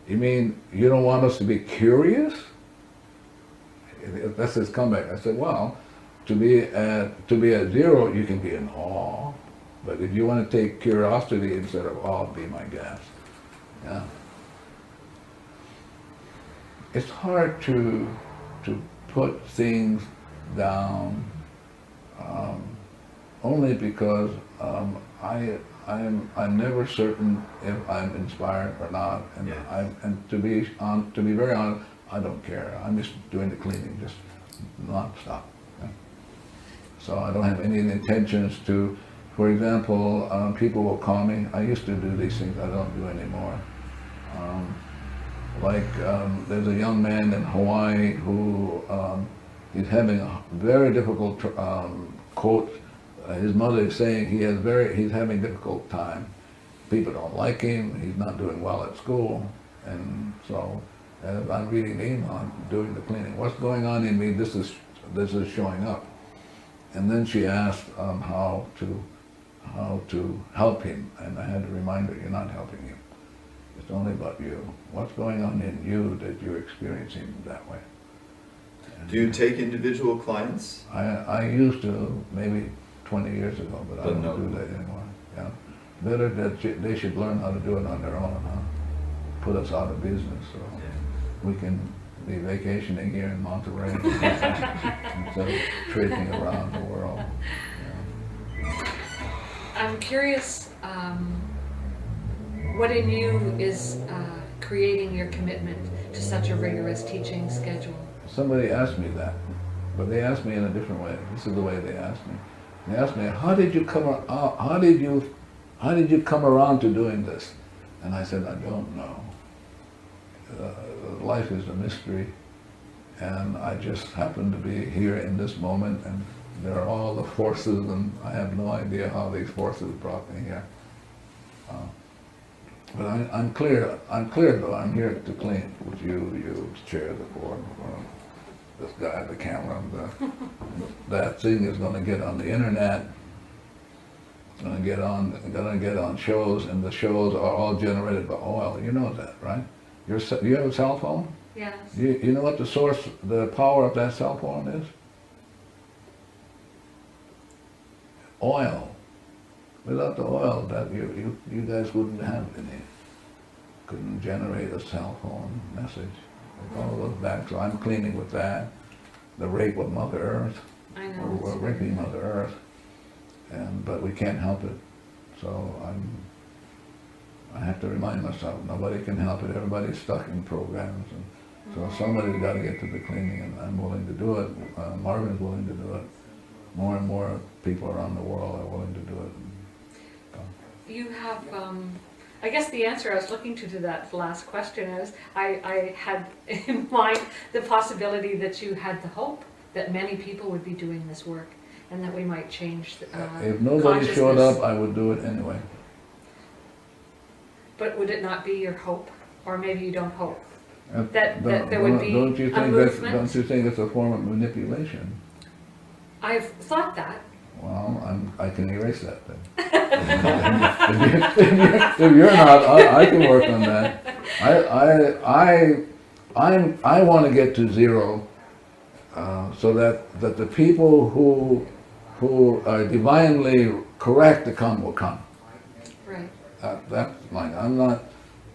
S2: you mean you don't want us to be curious? That's his comeback. I said, well, to be at zero, you can be in awe, but if you want to take curiosity instead of awe, be my guest. Yeah. It's hard to put things down only because I'm never certain if I'm inspired or not, and
S3: Yes.
S2: and to be very honest, I don't care. I'm just doing the cleaning, just non-stop. Yeah. So I don't have any intentions to. For example, people will call me. I used to do these things. I don't do anymore. There's a young man in Hawaii who he's having a very difficult quote. His mother is saying he's having a difficult time. People don't like him. He's not doing well at school, and so as I'm reading the email, I'm doing the cleaning. What's going on in me? This is showing up. And then she asked how to help him, and I had to remind her, you're not helping him. It's only about you. What's going on in you that you're experiencing that way? And
S3: Do you take individual clients?
S2: I used to, maybe 20 years ago, but I don't do that anymore. Yeah. Better that they should learn how to do it on their own, huh? Put us out of business so we can be vacationing here in Monterey instead of trading around the world. Yeah.
S1: I'm curious, what in you is creating your commitment to such a rigorous teaching schedule?
S2: Somebody asked me that, but they asked me in a different way. This is the way they asked me. They asked me, how did you come around to doing this? And I said, I don't know. Life is a mystery, and I just happen to be here in this moment, and there are all the forces, and I have no idea how these forces brought me here. But I'm clear though, I'm here to clean, which you chair the board. This guy, the camera, that thing is going to get on the internet. gonna get on shows, and the shows are all generated by oil. You know that, right? You have a cell phone?
S1: Yes.
S2: You know what the source, the power of that cell phone is? Oil. Without the oil, that you guys wouldn't have any. Couldn't generate a cell phone message. It all goes back. So I'm cleaning with that. The rape of Mother Earth.
S1: I know.
S2: We're raping Mother Earth, but we can't help it. So I have to remind myself, nobody can help it. Everybody's stuck in programs, and so somebody's got to get to the cleaning, and I'm willing to do it. Marvin's willing to do it. More and more people around the world are willing to do it.
S1: You have, I guess the answer I was looking to that last question is, I had in mind the possibility that you had the hope that many people would be doing this work, and that we might change
S2: if nobody showed up, I would do it anyway.
S1: But would it not be your hope? Or maybe you don't hope? That there would be
S2: don't you
S1: a
S2: think
S1: movement?
S2: Don't you think it's a form of manipulation?
S1: I've thought that.
S2: Well, I can erase that then. if you're not, I can work on that. I want to get to zero, so that the people who are divinely correct to come will come.
S1: Right.
S2: That's mine.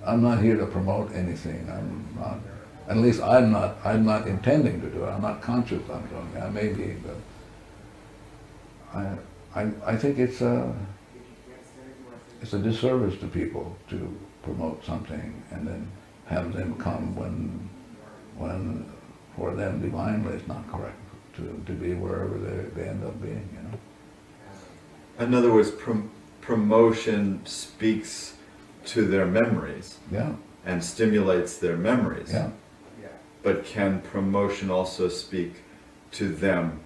S2: I'm not here to promote anything. I'm not. At least I'm not intending to do it. I'm not conscious I'm doing it. I may be, but I think it's a disservice to people to promote something and then have them come when for them divinely it's not correct to be wherever they end up being, you know.
S3: In other words, promotion speaks to their memories.
S2: Yeah.
S3: And stimulates their memories.
S2: Yeah.
S3: But can promotion also speak to them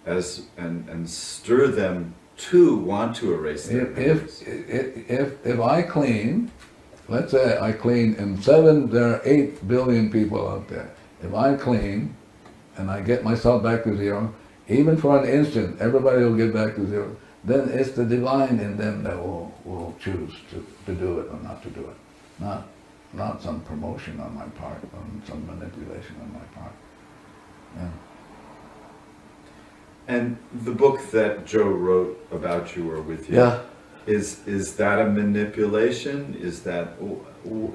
S3: and stir them to want to erase their memories?
S2: If I clean, let's say I clean, and there are 8 billion people out there. If I clean and I get myself back to zero, even for an instant, everybody will get back to zero. Then it's the divine in them that will choose to do it or not to do it. Not some promotion on my part, or some manipulation on my part. Yeah.
S3: And the book that Joe wrote about you or with you,
S2: Yeah.
S3: is that a manipulation? Is that,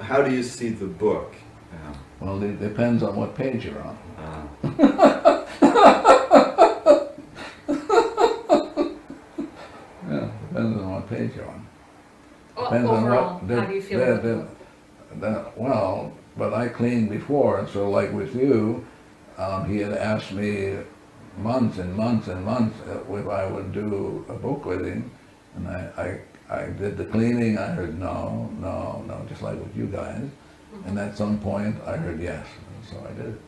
S3: how do you see the book?
S2: Well, it depends on what page you're on. Yeah, depends on what page you're on. Depends
S1: Overall,
S2: on what,
S1: how do you feel about the book?
S2: well, but I cleaned before, and so like with you, he had asked me months and months and months if I would do a book with him, and I did the cleaning. I heard no, just like with you guys, and at some point I heard yes, and so I did it.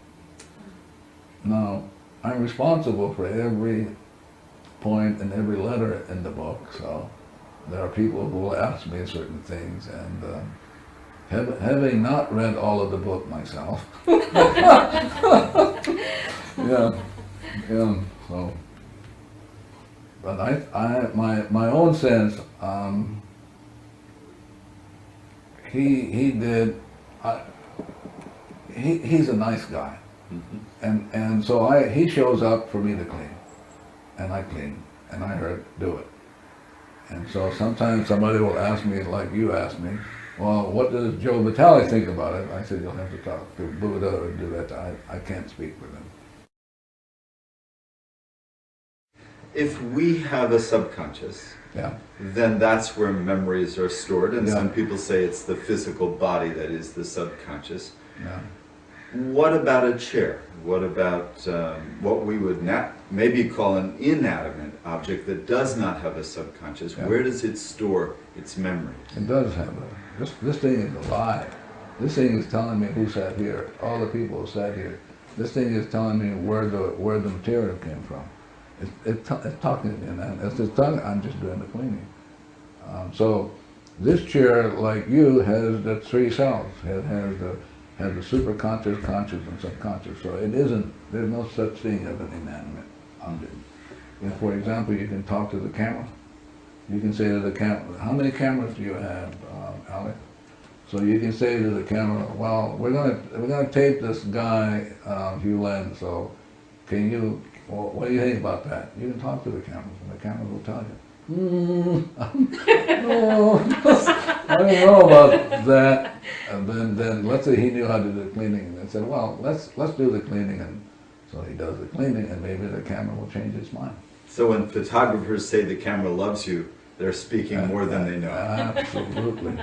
S2: Now, I'm responsible for every point and every letter in the book, so there are people who will ask me certain things, and having not read all of the book myself, yeah, so, but my own sense, he's a nice guy, and so he shows up for me to clean, and I clean, and I heard do it. And so sometimes somebody will ask me, like you asked me, well, what does Joe Vitale think about it? I said, you'll have to talk to Buddha or do that. I can't speak for them.
S3: If we have a subconscious,
S2: Yeah.
S3: then that's where memories are stored, and
S2: Yeah.
S3: some people say it's the physical body that is the subconscious.
S2: Yeah.
S3: What about a chair? What about what we would maybe call an inanimate object that does not have a subconscious?
S2: Yeah.
S3: Where does it store its memory?
S2: It does have this thing is alive. This thing is telling me who sat here, all the people who sat here. This thing is telling me where the material came from. It's talking to me, and it's tongue. I'm just doing the cleaning. So this chair, like you, has the 3 cells. It has the superconscious, conscious, and subconscious. So it isn't. There's no such thing as an inanimate object. If, for example, you can talk to the camera, You can say to the camera, how many cameras do you have, Alex? So you can say to the camera, well, we're gonna tape this guy, Hew Len, so can you, well, what do you think about that? You can talk to the cameras, and the cameras will tell you. No, I don't know about that. And then let's say he knew how to do the cleaning, and then said, well, let's do the cleaning, and so he does the cleaning, and maybe the camera will change its mind.
S3: So when photographers say the camera loves you, they're speaking more than they know.
S2: Absolutely.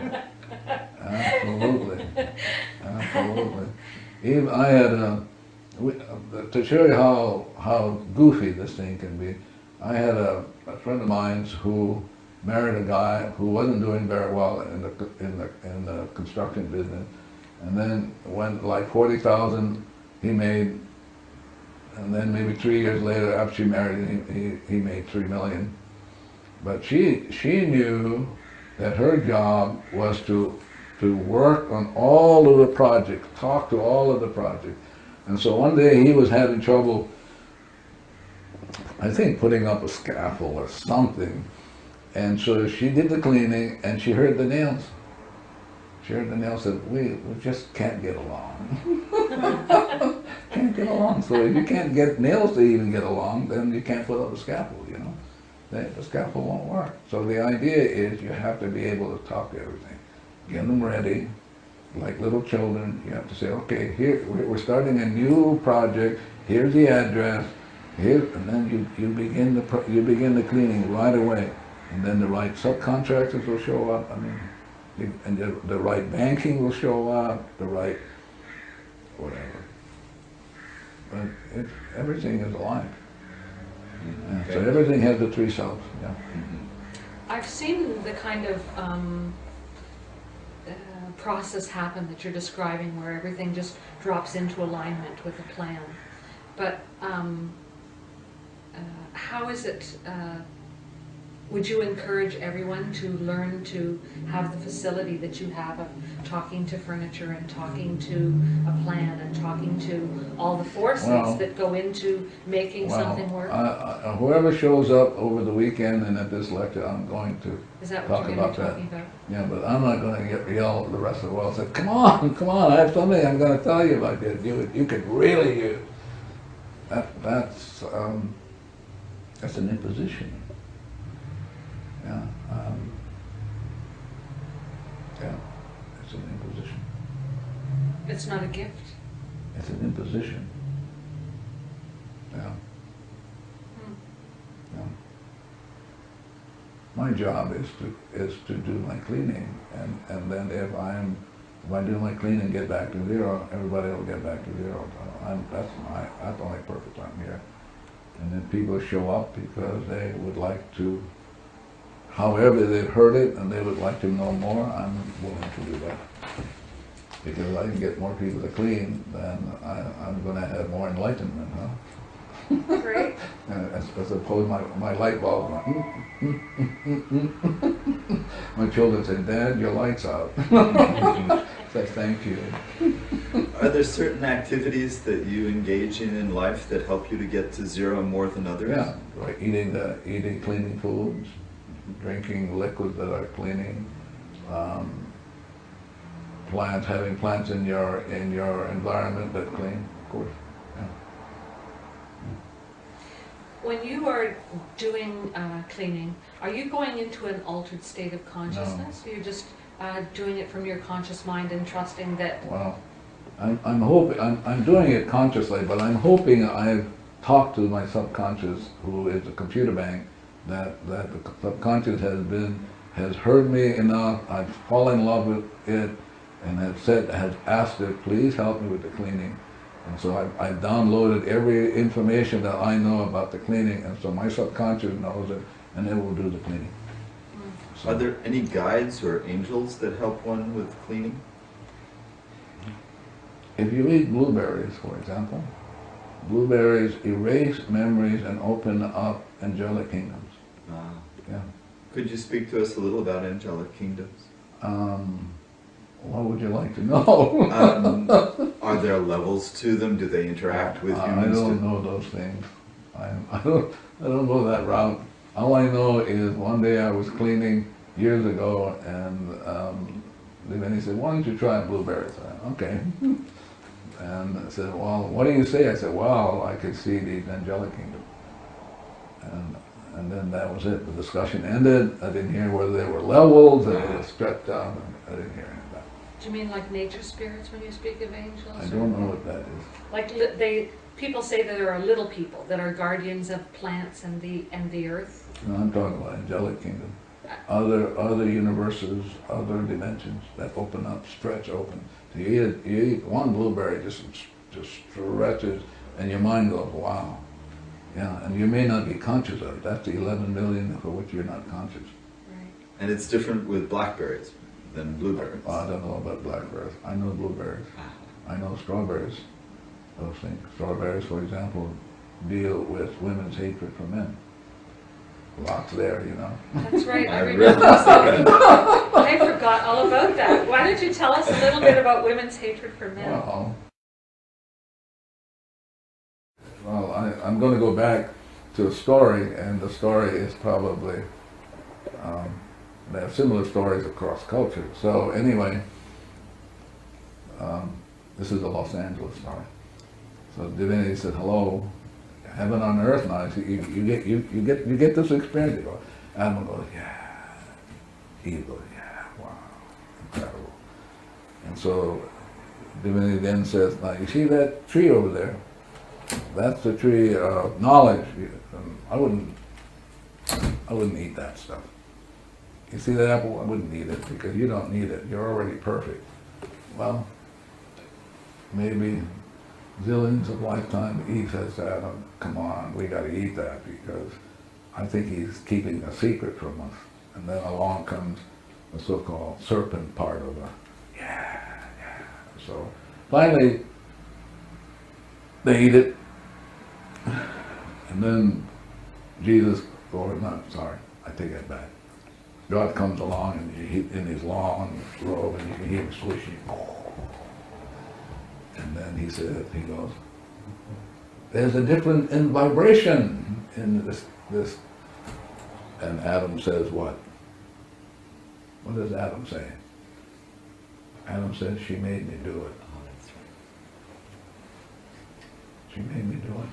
S2: Absolutely. Absolutely. Even I had to show you how goofy this thing can be, I had a friend of mine who married a guy who wasn't doing very well in the construction business, and then when like 40,000 he made, and then maybe 3 years later after she married him, he made 3 million. But she knew that her job was to work on all of the projects, talk to all of the projects. And so one day he was having trouble, I think, putting up a scaffold or something. And so she did the cleaning and she heard the nails. She heard the nails, said, we just can't get along. Can't get along. So if you can't get nails to even get along, then you can't put up a scaffold, you know. The scaffold won't work. So the idea is you have to be able to talk to everything. Get them ready, like little children. You have to say, okay, here we're starting a new project. Here's the address. Here, and then you begin the cleaning right away, and then the right subcontractors will show up. I mean, and the right banking will show up. The right whatever. But everything is alike. Yeah, okay. So everything has the three selves. Yeah.
S1: I've seen the kind of process happen that you're describing, where everything just drops into alignment with a plan. But how is it? Would you encourage everyone to learn to have the facility that you have of talking to furniture and talking to a plan and talking to all the forces that go into making something work?
S2: Whoever shows up over the weekend and at this lecture, I'm going to talk about that. Yeah, but I'm not going to yell at the rest of the world. Say, come on, I have something I'm going to tell you about this. You could really use. That's an imposition. Yeah, yeah, it's an imposition.
S1: It's not a gift.
S2: It's an imposition. Yeah. Yeah. My job is to do my cleaning, and then if I do my cleaning, get back to zero, everybody will get back to zero. That's the only purpose I'm here. And then people show up because they would like to. However they've heard it and they would like to know more, I'm willing to do that. Because if I can get more people to clean, then I'm going to have more enlightenment, huh?
S1: Great.
S2: As opposed to my light bulb going, My children say, Dad, your light's out. Say, thank you.
S3: Are there certain activities that you engage in life that help you to get to zero more than others?
S2: Yeah, like eating cleaning foods, drinking liquids that are cleaning, having plants in your environment that clean, of course. Yeah.
S1: When you are doing cleaning, are you going into an altered state of consciousness? No. You're just doing it from your conscious mind and trusting that.
S2: Well, I'm hoping I'm doing it consciously, but I'm hoping I've talked to my subconscious, who is a computer bank. That the subconscious has heard me enough. I've fallen in love with it, and has asked it, please help me with the cleaning. And so I've downloaded every information that I know about the cleaning, and so my subconscious knows it, and it will do the cleaning. So,
S3: are there any guides or angels that help one with cleaning?
S2: If you eat blueberries, for example, blueberries erase memories and open up angelic kingdoms. Yeah.
S3: Could you speak to us a little about angelic kingdoms?
S2: What would you like to know?
S3: Are there levels to them? Do they interact with humans?
S2: I don't know those things. I don't go that route. All I know is one day I was cleaning years ago, and then he said, "Why don't you try blueberries?" I said, "Okay." And I said, "Well, what do you say?" I said, "Well, I could see the angelic kingdom." And then that was it. The discussion ended. I didn't hear whether they were levels, and they were stretched out. I didn't hear any of that.
S1: Do you mean like nature spirits when you speak of angels?
S2: I don't know what that is.
S1: Like people say that there are little people that are guardians of plants and the earth.
S2: No, I'm talking about angelic kingdom. Other universes, other dimensions that open up, stretch open. So you eat one blueberry, just stretches, and your mind goes, wow. Yeah, and you may not be conscious of it. That's the 11 million for which you're not conscious.
S1: Right.
S3: And it's different with blackberries than blueberries.
S2: I don't know about blackberries. I know blueberries. I know strawberries. Those things. Strawberries, for example, deal with women's hatred for men. Lots there, you know.
S1: That's right. I
S3: I read
S1: remember
S3: that.
S1: something. I forgot all about that. Why don't you tell us a little bit about women's hatred for men?
S2: Well, I'm going to go back to a story, and the story is probably, they have similar stories across culture. So anyway, this is a Los Angeles story. So divinity said, "Hello, heaven on earth now." You get this experience. You go, Adam goes, "Yeah." Eve goes, "Yeah, wow, incredible." And so divinity then says, "Now you see that tree over there? That's the tree of knowledge. I wouldn't eat that stuff. You see that apple? I wouldn't eat it because you don't need it. You're already perfect." Well, maybe zillions of lifetime, Eve says to Adam, "Come on, we got to eat that because I think he's keeping a secret from us." And then along comes the so-called serpent part of the, yeah. So finally, they eat it. And then Jesus, or not, sorry, I take that back. God comes along and in his long robe, and you can hear him swishing. And then he goes, "There's a difference in vibration in this." And Adam says what? What does Adam say? Adam says, "She made me do it." She made me do it.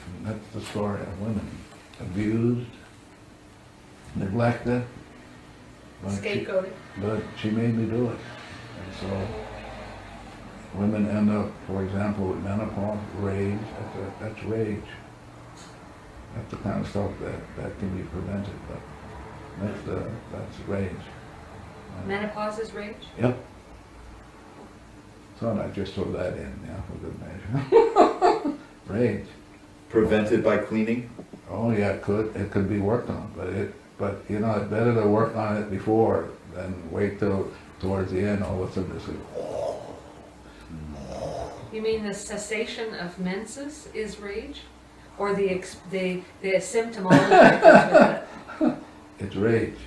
S2: And that's the story of women. Abused, neglected,
S1: Scapegoated.
S2: but she made me do it. And so women end up, for example, with menopause, rage. That's rage. That's the kind of stuff that can be prevented, but that's rage.
S1: Menopause is rage?
S2: Yep. Thought I'd just throw that in, yeah, for good measure. Rage.
S3: Prevented by cleaning?
S2: Oh yeah, it could be worked on, but you know, it's better to work on it before than wait till towards the end, all of a sudden it's like,
S1: You mean the cessation of menses is rage? Or the symptomology that goes with it?
S2: it's rage.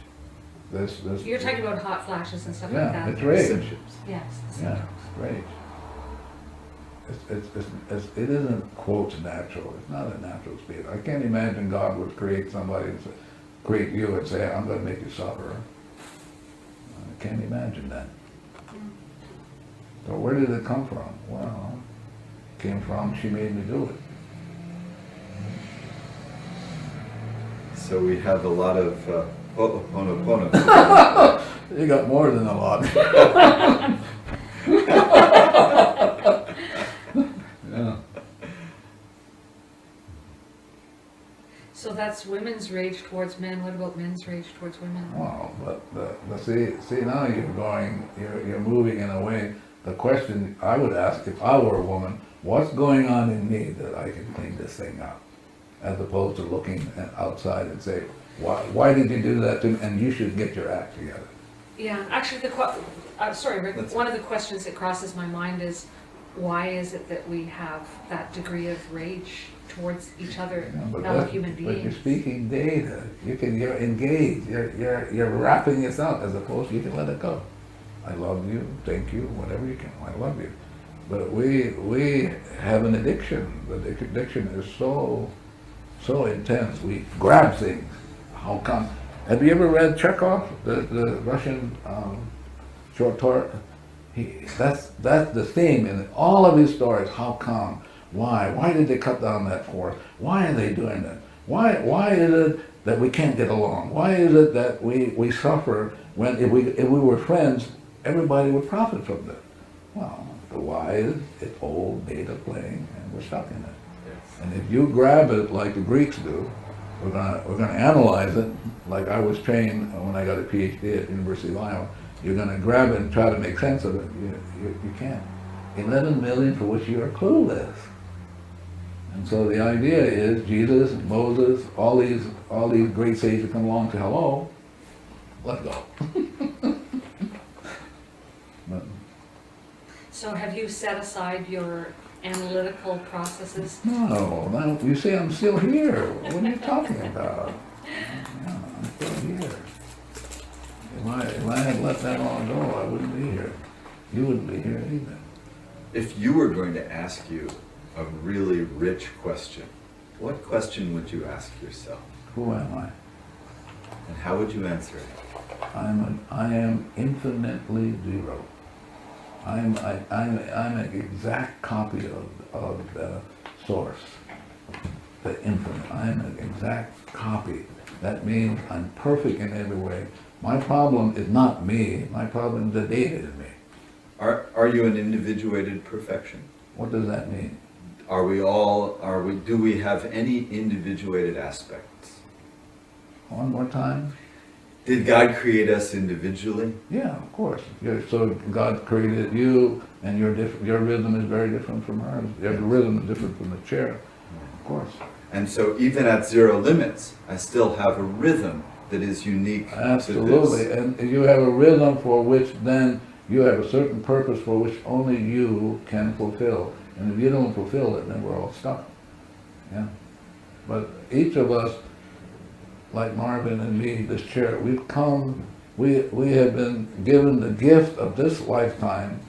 S2: This
S1: You're talking about hot flashes and stuff like
S2: yeah,
S1: that.
S2: it's rage.
S3: Symptoms.
S1: Yes. the
S2: Yeah,
S1: symptoms.
S2: rage. It isn't, quotes, natural. It's not a natural state. I can't imagine God would create somebody and create you and say, "I'm going to make you suffer." I can't imagine that. So where did it come from? Well, it came from, she made me do it.
S3: So we have a lot of ho'oponopono.
S2: You got more than a lot. Yeah.
S1: So that's women's rage towards men. What about men's rage towards women?
S2: Wow, but see now you're moving in a way. The question I would ask if I were a woman, what's going on in me that I can clean this thing up? As opposed to looking outside and say, why did you do that to me? And you should get your act together.
S1: Yeah, actually, sorry, Rick. One of the questions that crosses my mind is, why is it that we have that degree of rage towards each other, fellow human beings?
S2: But you're speaking data. You're engaged. You're wrapping this up as opposed to you can let it go. I love you. Thank you. Whatever you can. I love you. But we have an addiction. The addiction is so so intense. We grab things. How come? Have you ever read Chekhov, the Russian short story? That's the theme in all of his stories. How come? Why? Why did they cut down that forest? Why are they doing that? Why is it that we can't get along? Why is it that we suffer when if we were friends, everybody would profit from that? Well, the why is it's old data playing, and we're stuck in it.
S3: Yes.
S2: And if you grab it like the Greeks do, we're gonna analyze it like I was trained when I got a PhD at University of Iowa. You're gonna grab it and try to make sense of it. You can't. 11 million for which you are clueless. And so the idea is Jesus, Moses, all these great sages come along and say, hello, let's go. But,
S1: So have you set aside your analytical processes?
S2: no, you say I'm still here. What are you talking about? Yeah, I'm still here. If I had let that all go, I wouldn't be here. You wouldn't be here either.
S3: If you were going to ask you a really rich question, what question would you ask yourself?
S2: Who am I?
S3: And how would you answer it?
S2: I am infinitely zero. I'm an exact copy of the source, the infinite. I'm an exact copy. That means I'm perfect in every way. My problem is not me. My problem is the data is me.
S3: Are you an individuated perfection?
S2: What does that mean?
S3: Do we have any individuated aspects?
S2: One more time?
S3: Did God create us individually?
S2: Yeah, of course. So God created you, and your rhythm is very different from hers. Your rhythm is different from the chair, of course.
S3: And so even at zero limits, I still have a rhythm that is unique
S2: Absolutely,
S3: to this.
S2: and you have a rhythm for which then you have a certain purpose for which only you can fulfill. And if you don't fulfill it, then we're all stuck. Yeah. But each of us, like Marvin and me, this chair, we have been given the gift of this lifetime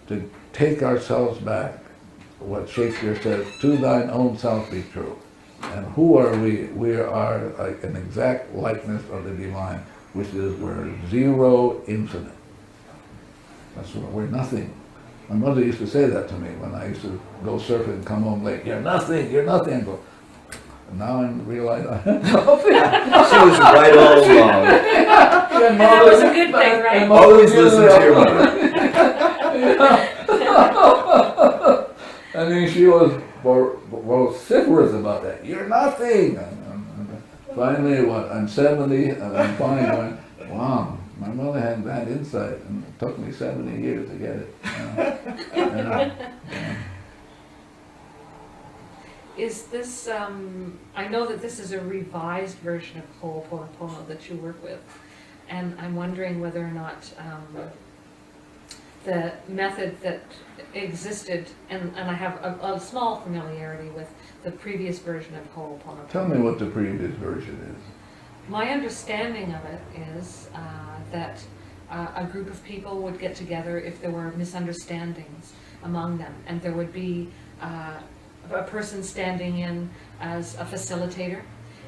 S2: to take ourselves back. What Shakespeare says, to thine own self be true. And who are we? We are like an exact likeness of the divine, which is we're zero infinite. That's what we're nothing. My mother used to say that to me when I used to go surfing and come home late. You're nothing, you're nothing. And now I realize
S3: She was right all along.
S1: That was a good thing, right?
S3: Always listen to your mother.
S2: I mean, she was vociferous about that. You're nothing. And finally, I'm 70, and I'm finally going, wow, my mother had that insight, and it took me 70 years to get it.
S1: Is this, I know that this is a revised version of Ho'oponopono that you work with, and I'm wondering whether or not the method that existed, and I have a small familiarity with the previous version of Ho'oponopono.
S2: Tell me what the previous version is.
S1: My understanding of it is that a group of people would get together if there were misunderstandings among them, and there would be a person standing in as a facilitator,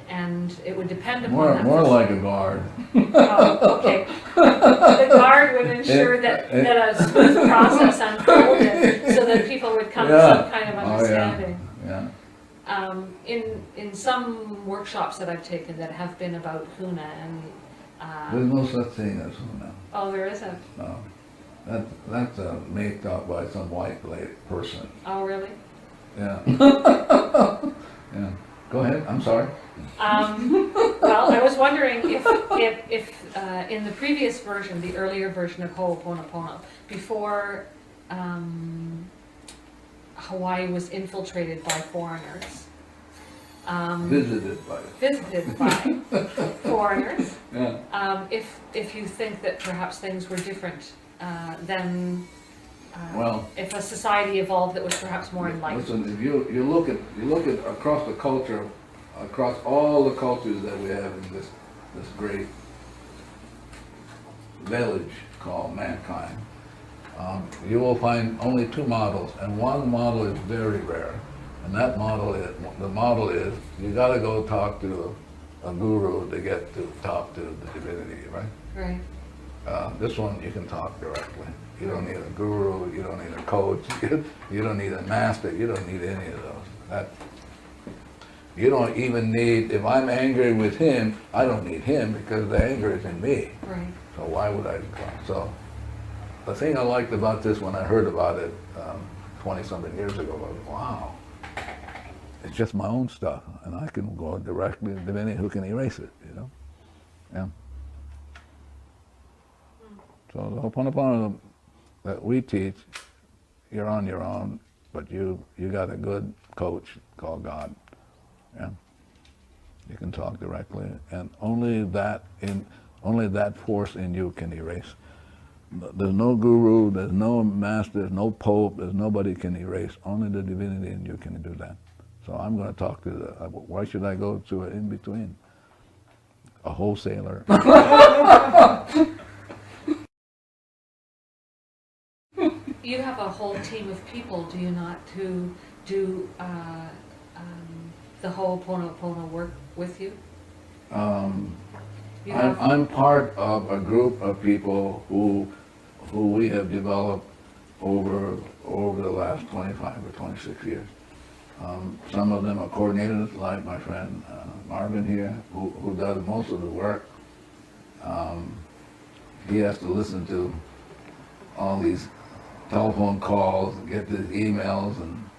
S1: and it would depend upon that.
S2: More like a guard.
S1: Oh, okay. The guard would ensure that a smooth process unfolded so that people would come to some kind of understanding.
S2: Yeah.
S1: In some workshops that I've taken that have been about Huna and
S2: There's no such thing as Huna.
S1: oh, there isn't.
S2: No. That's made up by some white person.
S1: Oh, really?
S2: Yeah. Yeah. Go ahead. I'm sorry.
S1: Well, I was wondering if in the previous version, the earlier version of Ho'oponopono, before Hawaii was infiltrated by foreigners,
S2: Visited by
S1: foreigners,
S2: Yeah.
S1: if you think that perhaps things were different, then
S2: Well,
S1: if a society evolved that was perhaps more enlightened.
S2: listen, if you look at across the culture, across all the cultures that we have in this great village called mankind, you will find only two models, and one model is very rare, And that model is, the model is, you gotta go talk to a guru to get to talk to the divinity, right?
S1: Right.
S2: This one, you can talk directly. You don't need a guru, you don't need a coach, you don't need a master, you don't need any of those. You don't even need, if I'm angry with him, I don't need him because the anger is in me.
S1: Right.
S2: So why would I? So the thing I liked about this when I heard about it 20-something years ago was, wow, it's just my own stuff, and I can go directly to divinity who can erase it, you know? Yeah. So the Ho'oponopono that we teach, you're on your own, but you got a good coach called God. Yeah. You can talk directly, and only that force in you can erase. There's no guru, there's no master, there's no pope, there's nobody can erase. Only the divinity in you can do that. So I'm going to talk to why should I go to an in-between? A wholesaler.
S1: You have a whole team of people, do you not, who do the Ho'oponopono work with you?
S2: I'm part of a group of people who we have developed over the last 25 or 26 years. Some of them are coordinators, like my friend Marvin here, who does most of the work. He has to listen to all these telephone calls and get these emails, and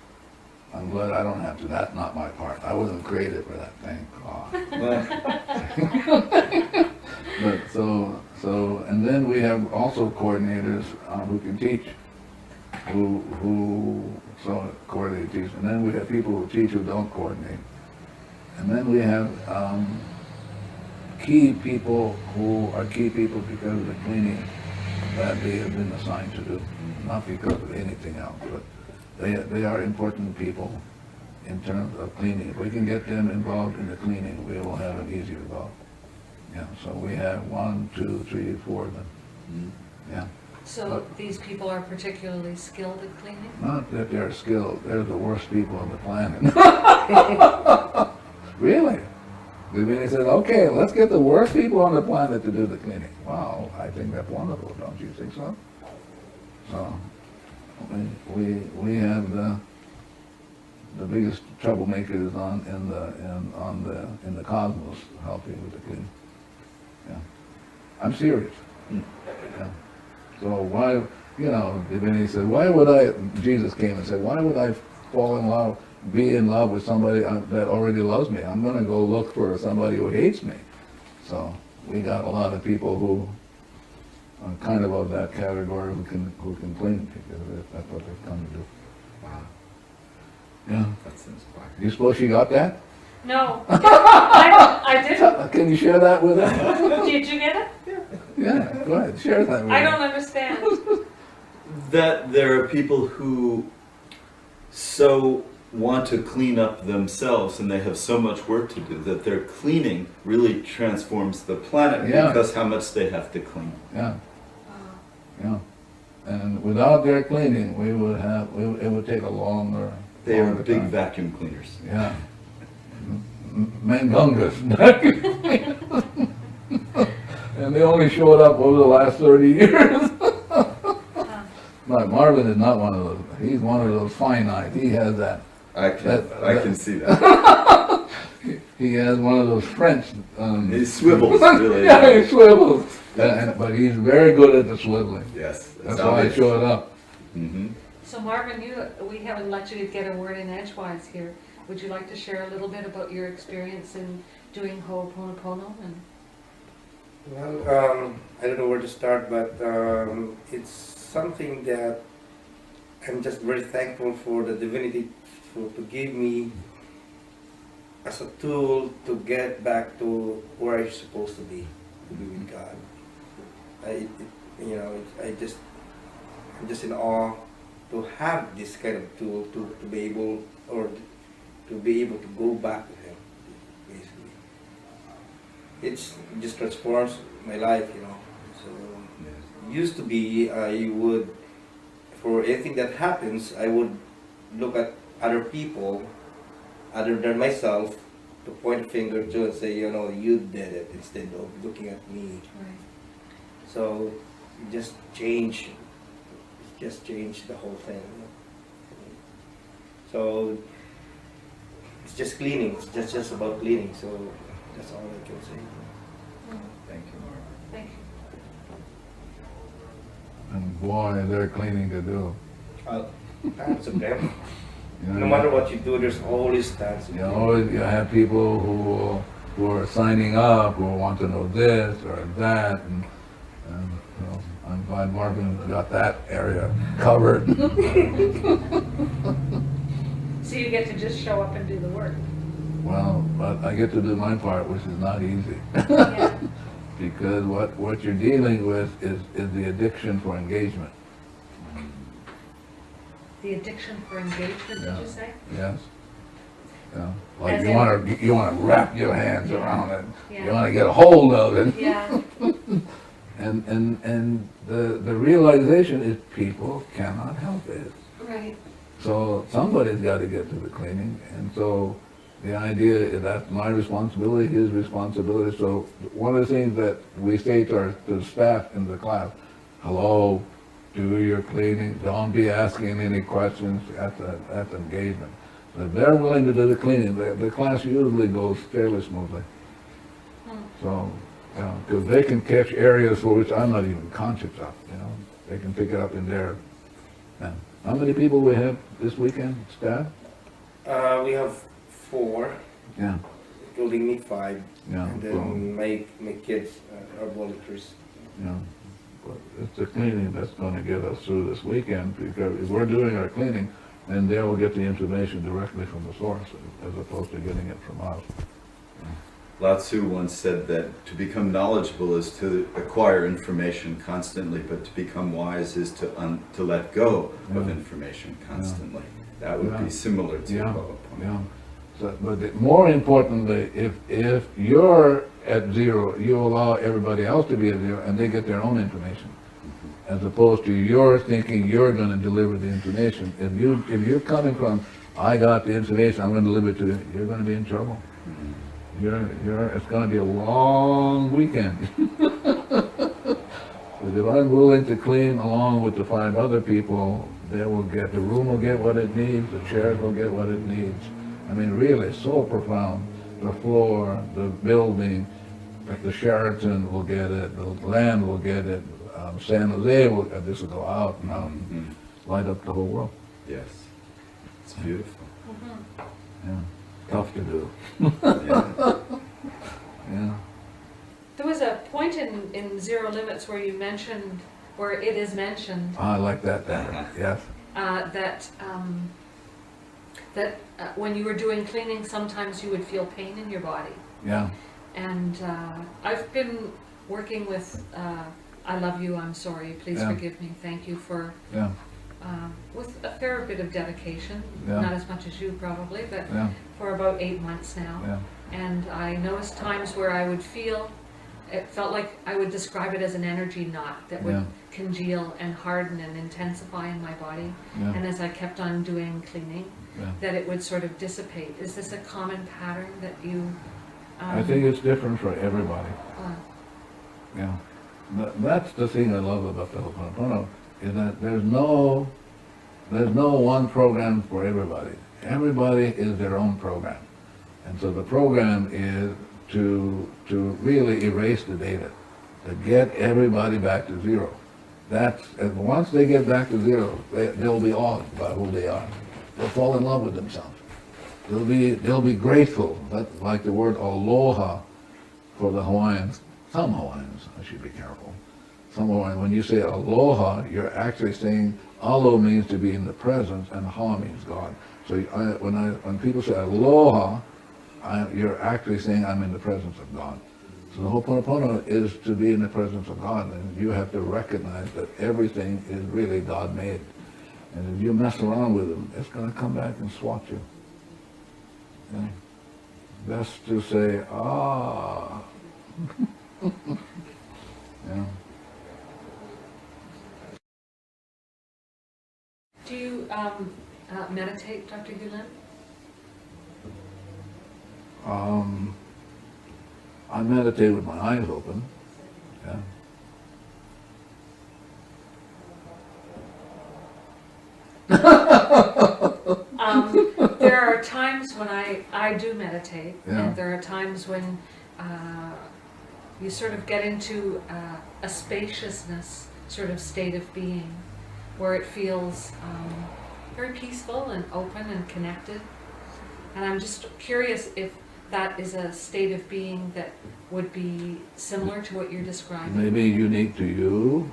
S2: I'm glad I don't have to. That's not my part. I wasn't created for that thing. But so, and then we have also coordinators who can teach, so coordinate teach, and then we have people who teach who don't coordinate, and then we have key people who are key people because of the cleaning that they have been assigned to do, not because of anything else, but they are important people in terms of cleaning. If we can get them involved in the cleaning, we will have an easier result. Yeah, so we have 1, 2, 3, 4 of them. Yeah.
S1: So these people are particularly skilled at cleaning?
S2: Not that they're skilled, they're the worst people on the planet. Really? They said, okay, let's get the worst people on the planet to do the cleaning. Wow, I think that's wonderful, don't you think so? So we have the biggest troublemakers in the cosmos helping with the cleaning. Yeah, I'm serious. Yeah. So why, you know, Divinity said, why would I? Jesus came and said, why would I fall in love, be in love with somebody that already loves me? I'm going to go look for somebody who hates me. So we got a lot of people who are kind of that category who can clean, because that's what they've come to do.
S3: Wow.
S2: Yeah.
S3: That sounds quite.
S2: You suppose she got that?
S1: No. I didn't.
S2: Can you share that with her?
S1: Did you get it?
S2: Yeah, go ahead, share that with her.
S1: I don't understand.
S3: That there are people who so want to clean up themselves and they have so much work to do that their cleaning really transforms the planet because how much they have to clean.
S2: Yeah. Yeah. And without their cleaning, we would have, it would take a longer
S3: They are big
S2: time.
S3: vacuum cleaners.
S2: Yeah. Mangungas. And they only showed up over the last 30 years. But Marvin is not one of those. He's one of those finite. He has that.
S3: I can see that.
S2: He has one of those French.
S3: He swivels, really.
S2: Yeah, he swivels. But he's very good at the swiveling.
S3: Yes.
S2: That's why I showed up.
S3: Mm-hmm.
S1: So Marvin, we haven't let you get a word in edgewise here. Would you like to share a little bit about your experience in doing Ho'oponopono?
S4: Well, I don't know where to start, but it's something that I'm just very thankful for the divinity to give me as a tool to get back to where I'm supposed to be with God. I'm just in awe to have this kind of tool to be able to go back to Him, basically. It just transforms my life, you know. So used to be, I would, for anything that happens, I would look at other people, other than myself, to point a finger to and say, you know, you did it, instead of looking at me.
S1: Right.
S4: So just change the whole thing. So it's just cleaning. It's just about cleaning. So that's all I can say.
S3: Thank you, Mark.
S1: Thank you.
S2: And boy, is there cleaning to do.
S4: Tons of them.
S2: You know,
S4: No matter what you do, there's always tons of
S2: you
S4: them.
S2: always you have people who are signing up, who want to know this or that, and you know, I'm glad Marvin got that area covered.
S1: So you get to just show up and do the work.
S2: Well, but I get to do my part, which is not easy.
S1: Yeah.
S2: Because what you're dealing with is the addiction for engagement.
S1: The addiction for engagement,
S2: Yeah.
S1: did you say?
S2: Yes. Yeah. Like
S1: As
S2: you
S1: in-
S2: want to wrap your hands around it.
S1: Yeah.
S2: You want to get a hold of it.
S1: Yeah.
S2: And the realization is people cannot help it.
S1: Right.
S2: So somebody's got to get to the cleaning, and so the idea is that's my responsibility, his responsibility. So one of the things that we say to the staff in the class, hello, do your cleaning, don't be asking any questions at the engagement. If they're willing to do the cleaning, the class usually goes fairly smoothly. So, you know, because they can catch areas for which I'm not even conscious of, you know. They can pick it up in there. And how many people we have this weekend, staff?
S4: We have 4,
S2: Yeah,
S4: including me 5,
S2: yeah.
S4: and
S2: So,
S4: then my kids are volunteers.
S2: yeah. But it's the cleaning that's going to get us through this weekend, because if we're doing our cleaning, then they will get the information directly from the source, as opposed to getting it from us.
S3: Lao Tzu once said that to become knowledgeable is to acquire information constantly, but to become wise is to let go of
S2: Yeah.
S3: information constantly. That would
S2: Yeah.
S3: be similar to
S2: Yeah,
S3: Ho'oponopono.
S2: yeah. So, but more importantly, if you're at zero, you allow everybody else to be at zero, and they get their own information, as opposed to you're thinking you're going to deliver the information. If you're coming from, I got the information, I'm going to deliver it to you, you're going to be in trouble. It's going to be a long weekend. But if I'm willing to clean along with the 5 other people, the room will get what it needs, the chairs will get what it needs. I mean, really, so profound. The floor, the building, the Sheraton will get it, the land will get it, San Jose will, this will go out and light up the whole world.
S3: Yes, it's beautiful.
S2: Yeah, tough to do.
S3: Yeah.
S2: Yeah.
S1: There was a point in Zero Limits where you mentioned, where it is mentioned,
S2: I like that better, yes.
S1: that when you were doing cleaning, sometimes you would feel pain in your body.
S2: Yeah,
S1: And I've been working with I Love You, I'm Sorry, Please
S2: Yeah.
S1: Forgive Me, Thank You for,
S2: yeah,
S1: with a fair bit of dedication,
S2: Yeah.
S1: not as much as you probably, but
S2: yeah,
S1: for about 8 months now.
S2: yeah,
S1: And I noticed times where I would feel, it felt like I would describe it as an energy knot that would
S2: Yeah.
S1: congeal and harden and intensify in my body.
S2: yeah,
S1: And as I kept on doing cleaning,
S2: yeah.
S1: that it would sort of dissipate. Is this a common pattern that you?
S2: I think it's different for everybody.
S1: uh,
S2: Yeah, that's the thing I love about the Ho'oponopono, is that there's no one program for everybody. Everybody is their own program. And so the program is to really erase the data, to get everybody back to zero. And once they get back to zero, they'll be awed by who they are. They'll fall in love with themselves. They'll be grateful. That's like the word aloha for the Hawaiians. Some Hawaiians, I should be careful. Some Hawaiians, when you say aloha, you're actually saying alo means to be in the presence and ha means God. So when people say aloha, you're actually saying I'm in the presence of God. So the Ho'oponopono is to be in the presence of God, and you have to recognize that everything is really God-made. And if you mess around with them, it's going to come back and swat you. Okay? Best to say, ah. Yeah.
S1: Do you, meditate, Dr. Hew Len?
S2: I meditate with my eyes open. Yeah.
S1: There are times when I do meditate,
S2: Yeah.
S1: and there are times when you sort of get into a spaciousness sort of state of being, where it feels very peaceful and open and connected. And I'm just curious if that is a state of being that would be similar to what you're describing.
S2: Maybe unique to you,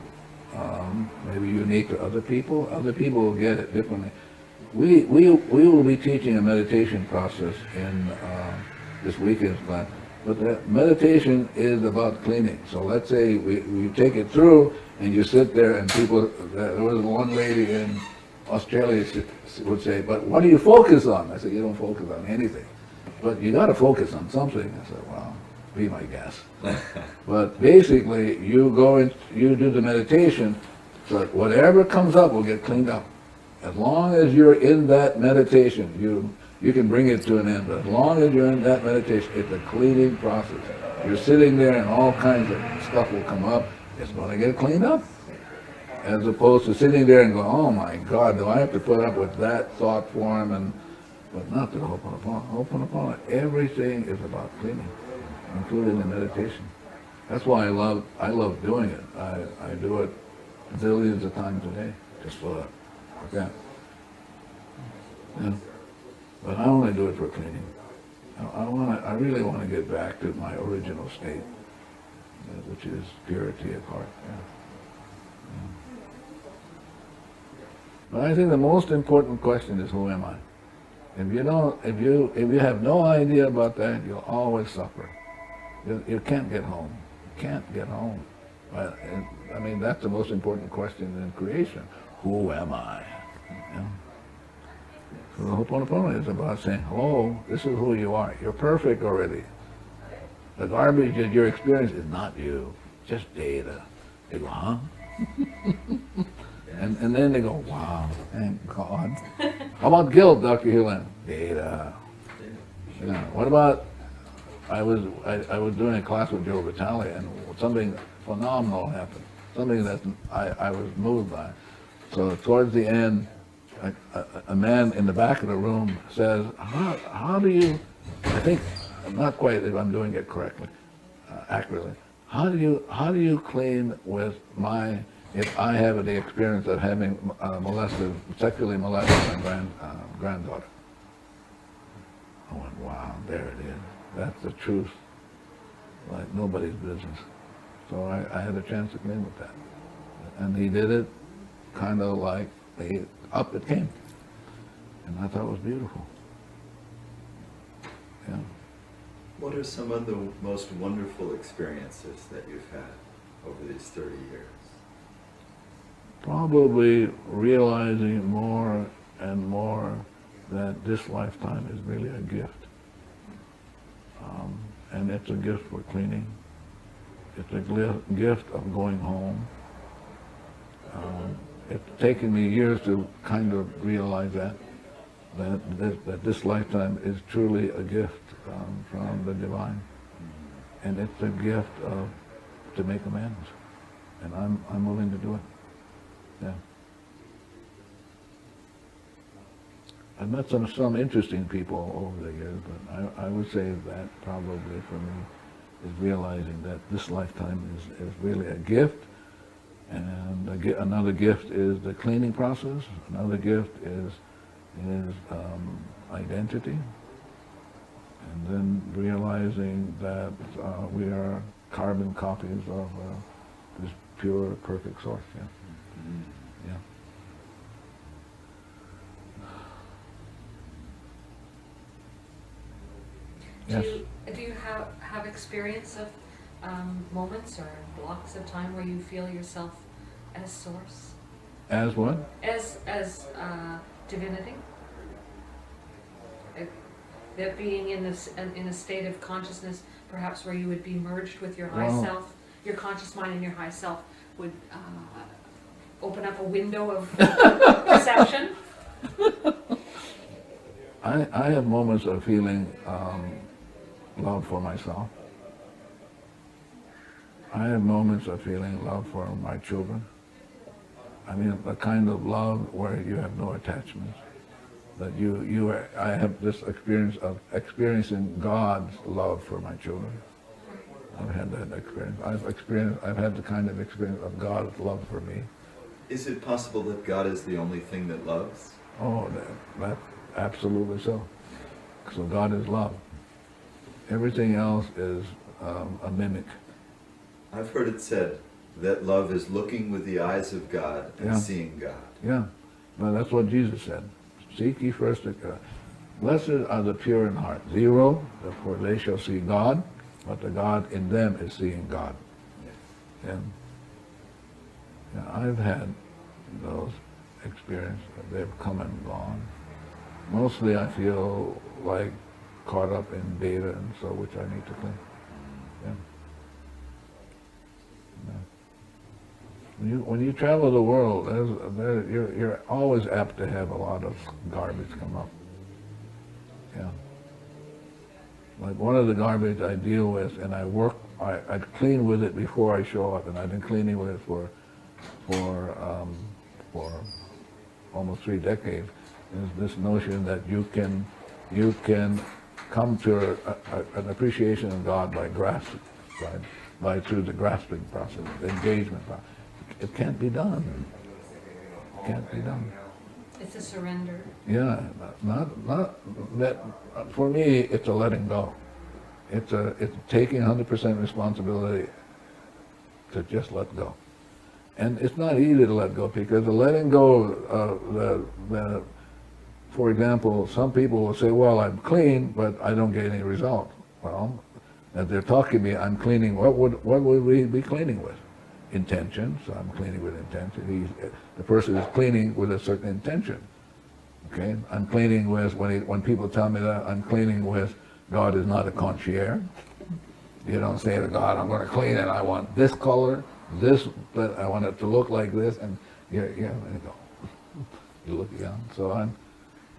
S2: maybe unique to other people. Other people will get it differently. We will be teaching a meditation process in this weekend's class, but the meditation is about cleaning. So let's say we take it through, and you sit there, and people, there was one lady in Australia would say, but what do you focus on? I said, you don't focus on anything, but you got to focus on something. I said, well, be my guest. But basically, you go and you do the meditation, so that whatever comes up will get cleaned up. As long as you're in that meditation, you can bring it to an end. But as long as you're in that meditation, it's a cleaning process. You're sitting there, and all kinds of stuff will come up. It's going to get cleaned up. As opposed to sitting there and going, oh my God, do I have to put up with that thought form? But not the Ho'oponopono. Ho'oponopono, everything is about cleaning, including the meditation. That's why I love doing it. I do it zillions of times a day, just for that. Yeah. Yeah. But I only do it for cleaning. I really want to get back to my original state, which is purity of heart. Yeah. But I think the most important question is, who am I? If you have no idea about that, you'll always suffer. You can't get home. You can't get home. I mean, that's the most important question in creation. Who am I? Yeah. So the Ho'oponopono is about saying, hello, this is who you are. You're perfect already. The garbage that you're experiencing is not you, just data. They go, huh? And then they go, wow, thank God. How about guilt, Dr. Hew Len? Data. Yeah. What about, I was doing a class with Joe Vitale, and something phenomenal happened. Something that I was moved by. So towards the end, a man in the back of the room says, how do you, I think, not quite if I'm doing it correctly, accurately, how do you clean with if I have the experience of having sexually molested my granddaughter? I went, wow, there it is. That's the truth, like nobody's business. So I had a chance to clean with that. And he did it kind of like up it came. And I thought it was beautiful. Yeah.
S3: What are some of the most wonderful experiences that you've had over these 30 years?
S2: Probably realizing more and more that this lifetime is really a gift. And it's a gift for cleaning. It's a gift of going home. It's taken me years to kind of realize that this lifetime is truly a gift from the divine. And it's a gift to make amends. And I'm willing to do it. Yeah. I've met some interesting people over the years, but I would say that probably for me is realizing that this lifetime is really a gift. And another gift is the cleaning process. Another gift is identity. And then realizing that we are carbon copies of this pure, perfect source. Yeah. Yeah. Yes.
S1: Do you have experience of moments or blocks of time where you feel yourself as source?
S2: As what?
S1: As divinity? That being in a state of consciousness, perhaps where you would be merged with your high self, your conscious mind and your high self would open up a window of perception?
S2: I have moments of feeling love for myself. I have moments of feeling love for my children. I mean, a kind of love where you have no attachments. That I have this experience of experiencing God's love for my children. I've had that experience. I've had the kind of experience of God's love for me.
S3: Is it possible that God is the only thing that loves?
S2: Oh, that's absolutely so. So God is love. Everything else is a mimic.
S3: I've heard it said that love is looking with the eyes of God and
S2: Yeah.
S3: seeing God.
S2: Yeah, well, that's what Jesus said. Seek ye first the God. Blessed are the pure in heart. 0, for they shall see God, but the God in them is seeing God. And yeah, I've had those experiences. They've come and gone. Mostly I feel like caught up in data and so, which I need to clean. Yeah. When you travel the world, you're always apt to have a lot of garbage come up. Yeah. Like one of the garbage I deal with, and I clean with it before I show up, and I've been cleaning with it for almost 3 decades. Is this notion that you can come to an appreciation of God by grasping, through the grasping process, the engagement process. It can't be done. It can't be done.
S1: It's a surrender.
S2: Yeah, not that. For me, it's a letting go. It's taking 100% responsibility to just let go. And it's not easy to let go, because the letting go, for example, some people will say, well, I'm clean, but I don't get any result. Well, as they're talking to me, I'm cleaning. What would we be cleaning with? Intention. So I'm cleaning with intention. The person is cleaning with a certain intention. Okay, I'm cleaning with, when people tell me that, I'm cleaning with, God is not a concierge. You don't say to God, I'm going to clean it, I want this color, this, but I want it to look like this, and yeah, there you go. You look, yeah. So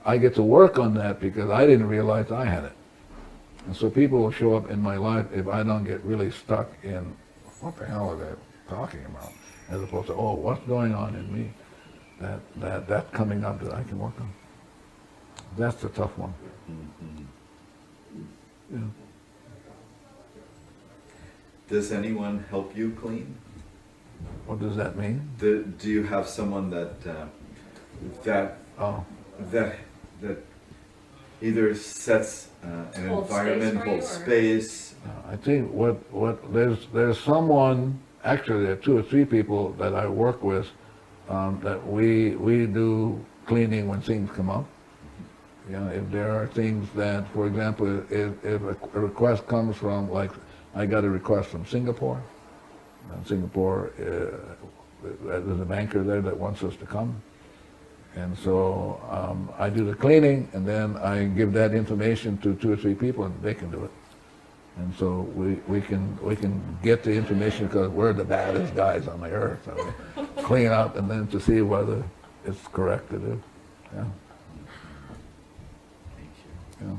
S2: I get to work on that because I didn't realize I had it. And so people will show up in my life if I don't get really stuck in, what the hell are they talking about? As opposed to, oh, what's going on in me? That's coming up that I can work on. That's the tough one. Yeah.
S3: Does anyone help you clean?
S2: What does that mean?
S3: Do you have someone that either sets an
S1: Hold
S3: environment,
S1: space for you,
S3: holds
S1: or-
S3: space?
S2: I think there's someone, actually there are 2 or 3 people that I work with, that we do cleaning when things come up. You know, if there are things that, for example, if a request comes from, like, I got a request from Singapore. Singapore, there's a banker there that wants us to come. And so I do the cleaning, and then I give that information to 2 or 3 people, and they can do it. And so we can get the information because we're the baddest guys on the earth. So we clean up, and then to see whether it's correct to do. Yeah. Yeah.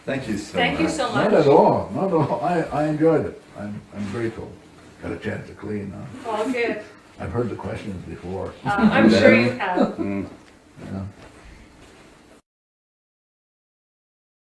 S3: Thank you so much.
S1: Thank you so much.
S2: Not at all. Not at all. I enjoyed it. I'm grateful. Got a chance to clean.
S1: All good.
S2: I've heard the questions before.
S1: I'm sure you have.
S2: Yeah.